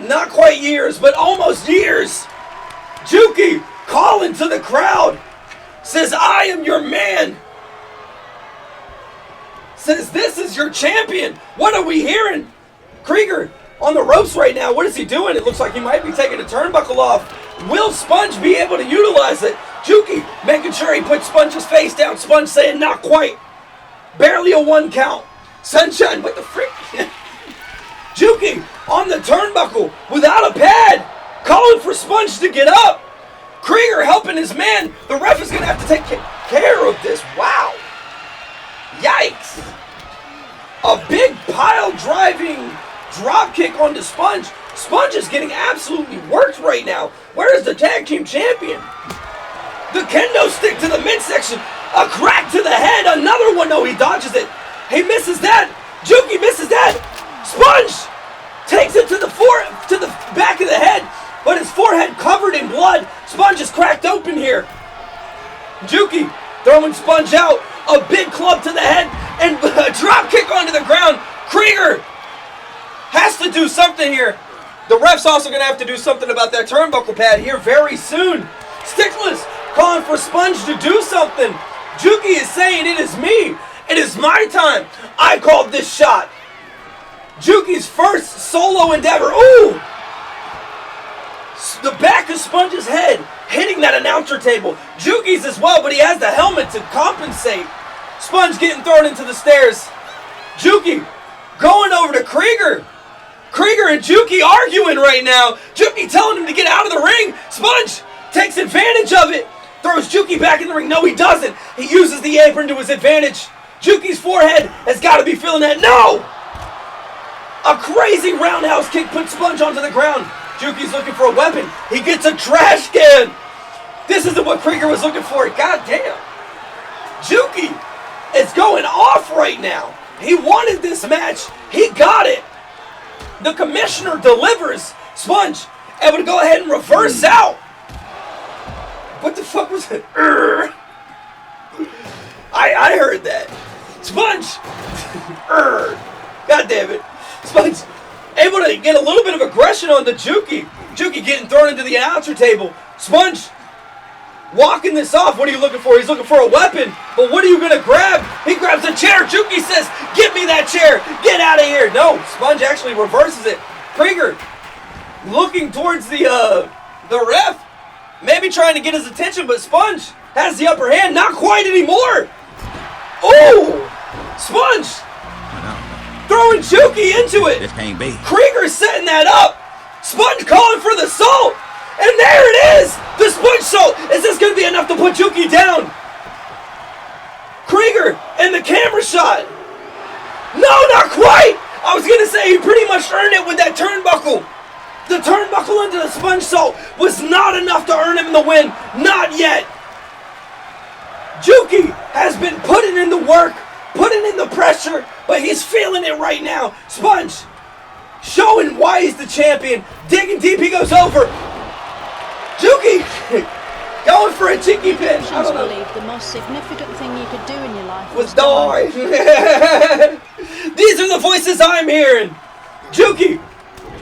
Not quite years, but almost years. Jukey calling to the crowd. Says, I am your man. Says, this is your champion. What are we hearing? Kreiger on the ropes right now. What is he doing? It looks like he might be taking a turnbuckle off. Will Sponge be able to utilize it? Jukey making sure he puts Sponge's face down. Sponge saying not quite. Barely a 1 count. Sunshine, what the frick? Jukey on the turnbuckle without a pad. Calling for Sponge to get up. Kreiger helping his man. The ref is going to have to take care of this. Wow. Yikes. A big pile drop kick onto Sponge. Sponge is getting absolutely worked right now. Where is the tag team champion? The kendo stick to the midsection. A crack to the head. Another one. No, he dodges it. He misses that. Jukey misses that. Sponge takes it to the back of the head, but his forehead covered in blood. Sponge is cracked open here. Jukey throwing Sponge out. A big club to the head and a drop kick onto the ground. Kreiger has to do something here. The ref's also going to have to do something about that turnbuckle pad here very soon. Stickless calling for Sponge to do something. Jukey is saying, it is me. It is my time. I called this shot. Jukey's first solo endeavor. Ooh! The back of Sponge's head hitting that announcer table. Jukey's as well, but he has the helmet to compensate. Sponge getting thrown into the stairs. Jukey going over to Kreiger. Kreiger and Jukey arguing right now. Jukey telling him to get out of the ring. Sponge takes advantage of it. Throws Jukey back in the ring. No, he doesn't. He uses the apron to his advantage. Jukey's forehead has got to be feeling that. No! A crazy roundhouse kick puts Sponge onto the ground. Jukey's looking for a weapon. He gets a trash can. This isn't what Kreiger was looking for. God damn. Jukey is going off right now. He wanted this match. He got it. The commissioner delivers. Sponge able to go ahead and reverse out. What the fuck was it? I heard that. Sponge. God damn it. Sponge able to get a little bit of aggression on the Jukey. Jukey getting thrown into the announcer table. Sponge walking this off. What are you looking for? He's looking for a weapon. But what are you going to grab? He grabs a chair. Jukey says, "Give me that chair. Get out of here." No, Sponge actually reverses it. Kreiger looking towards the ref. Maybe trying to get his attention, but Sponge has the upper hand. Not quite anymore. Ooh! Sponge throwing Jukey into it. This can't be. Kreiger setting that up. Sponge calling for the salt. And there it is! The Sponge salt! Is this going to be enough to put Jukey down? Kreiger and the camera shot. No, not quite! I was going to say he pretty much earned it with that turnbuckle. The turnbuckle into the Sponge salt was not enough to earn him the win. Not yet. Jukey has been putting in the work, putting in the pressure, but he's feeling it right now. Sponge showing why he's the champion. Digging deep, he goes over. Jukey going for a cheeky pin. I don't know. Believe the most significant thing you could do in your life was die. These are the voices I'm hearing. Jukey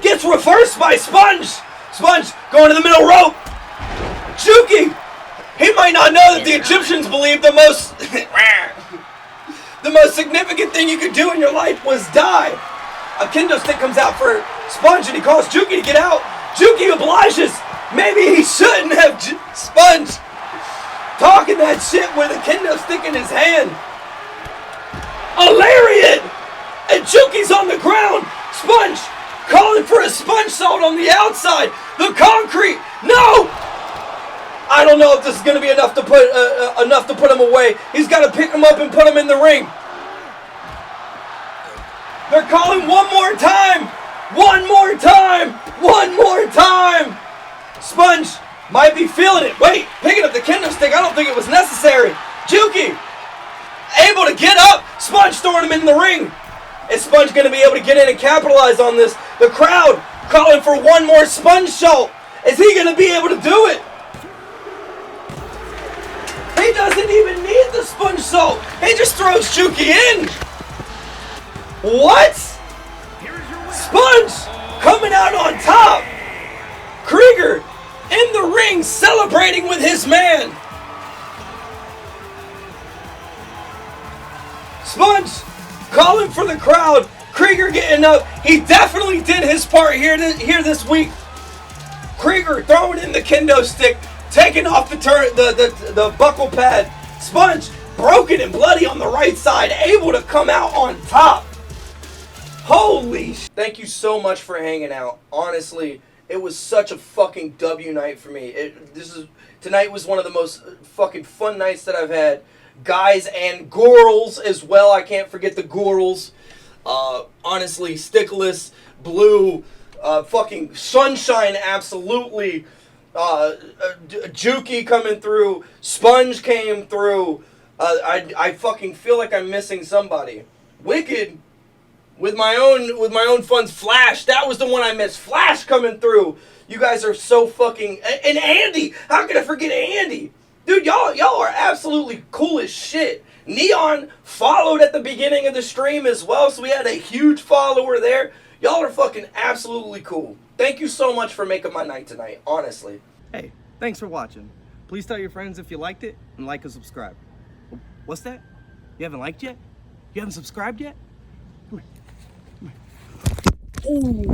gets reversed by Sponge. Sponge going to the middle rope. Jukey, he might not know that the Egyptians believed the most significant thing you could do in your life was die. A kendo stick comes out for Sponge and he calls Jukey to get out. Jukey obliges. Maybe he shouldn't have. Sponge talking that shit with a kendo stick in his hand. A lariat! And Jukey's on the ground. Sponge calling for a Sponge salt on the outside. The concrete. No! I don't know if this is going to be enough to put him away. He's got to pick him up and put him in the ring. They're calling one more time. One more time. One more time. Sponge might be feeling it. Wait, picking up the kendo stick. I don't think it was necessary. Jukey able to get up. Sponge throwing him in the ring. Is Sponge going to be able to get in and capitalize on this? The crowd calling for one more Sponge salt. Is he going to be able to do it? He doesn't even need the Sponge salt. He just throws Jukey in. What? Sponge coming out on top. Kreiger in the ring celebrating with his man. Sponge calling for the crowd. Kreiger getting up. He definitely did his part here this week. Kreiger throwing in the kendo stick, taking off the buckle pad. Sponge broken and bloody on the right side, able to come out on top. Holy sh! Thank you so much for hanging out. Honestly, it was such a fucking W night for me. Tonight was one of the most fucking fun nights that I've had. Guys and girls as well. I can't forget the girls. Honestly, Stickless, Bloo, fucking Sunshine, absolutely. Jukey coming through. Sponge came through. I fucking feel like I'm missing somebody. Wicked, with my own funds. Flash, that was the one I missed. Flash coming through. You guys are so fucking... And Andy! How could I forget Andy? Dude, y'all are absolutely cool as shit. Neon followed at the beginning of the stream as well, so we had a huge follower there. Y'all are fucking absolutely cool. Thank you so much for making my night tonight, honestly. Hey, thanks for watching. Please tell your friends if you liked it, and like and subscribe. What's that? You haven't liked yet? You haven't subscribed yet? Come here. Come here. Ooh.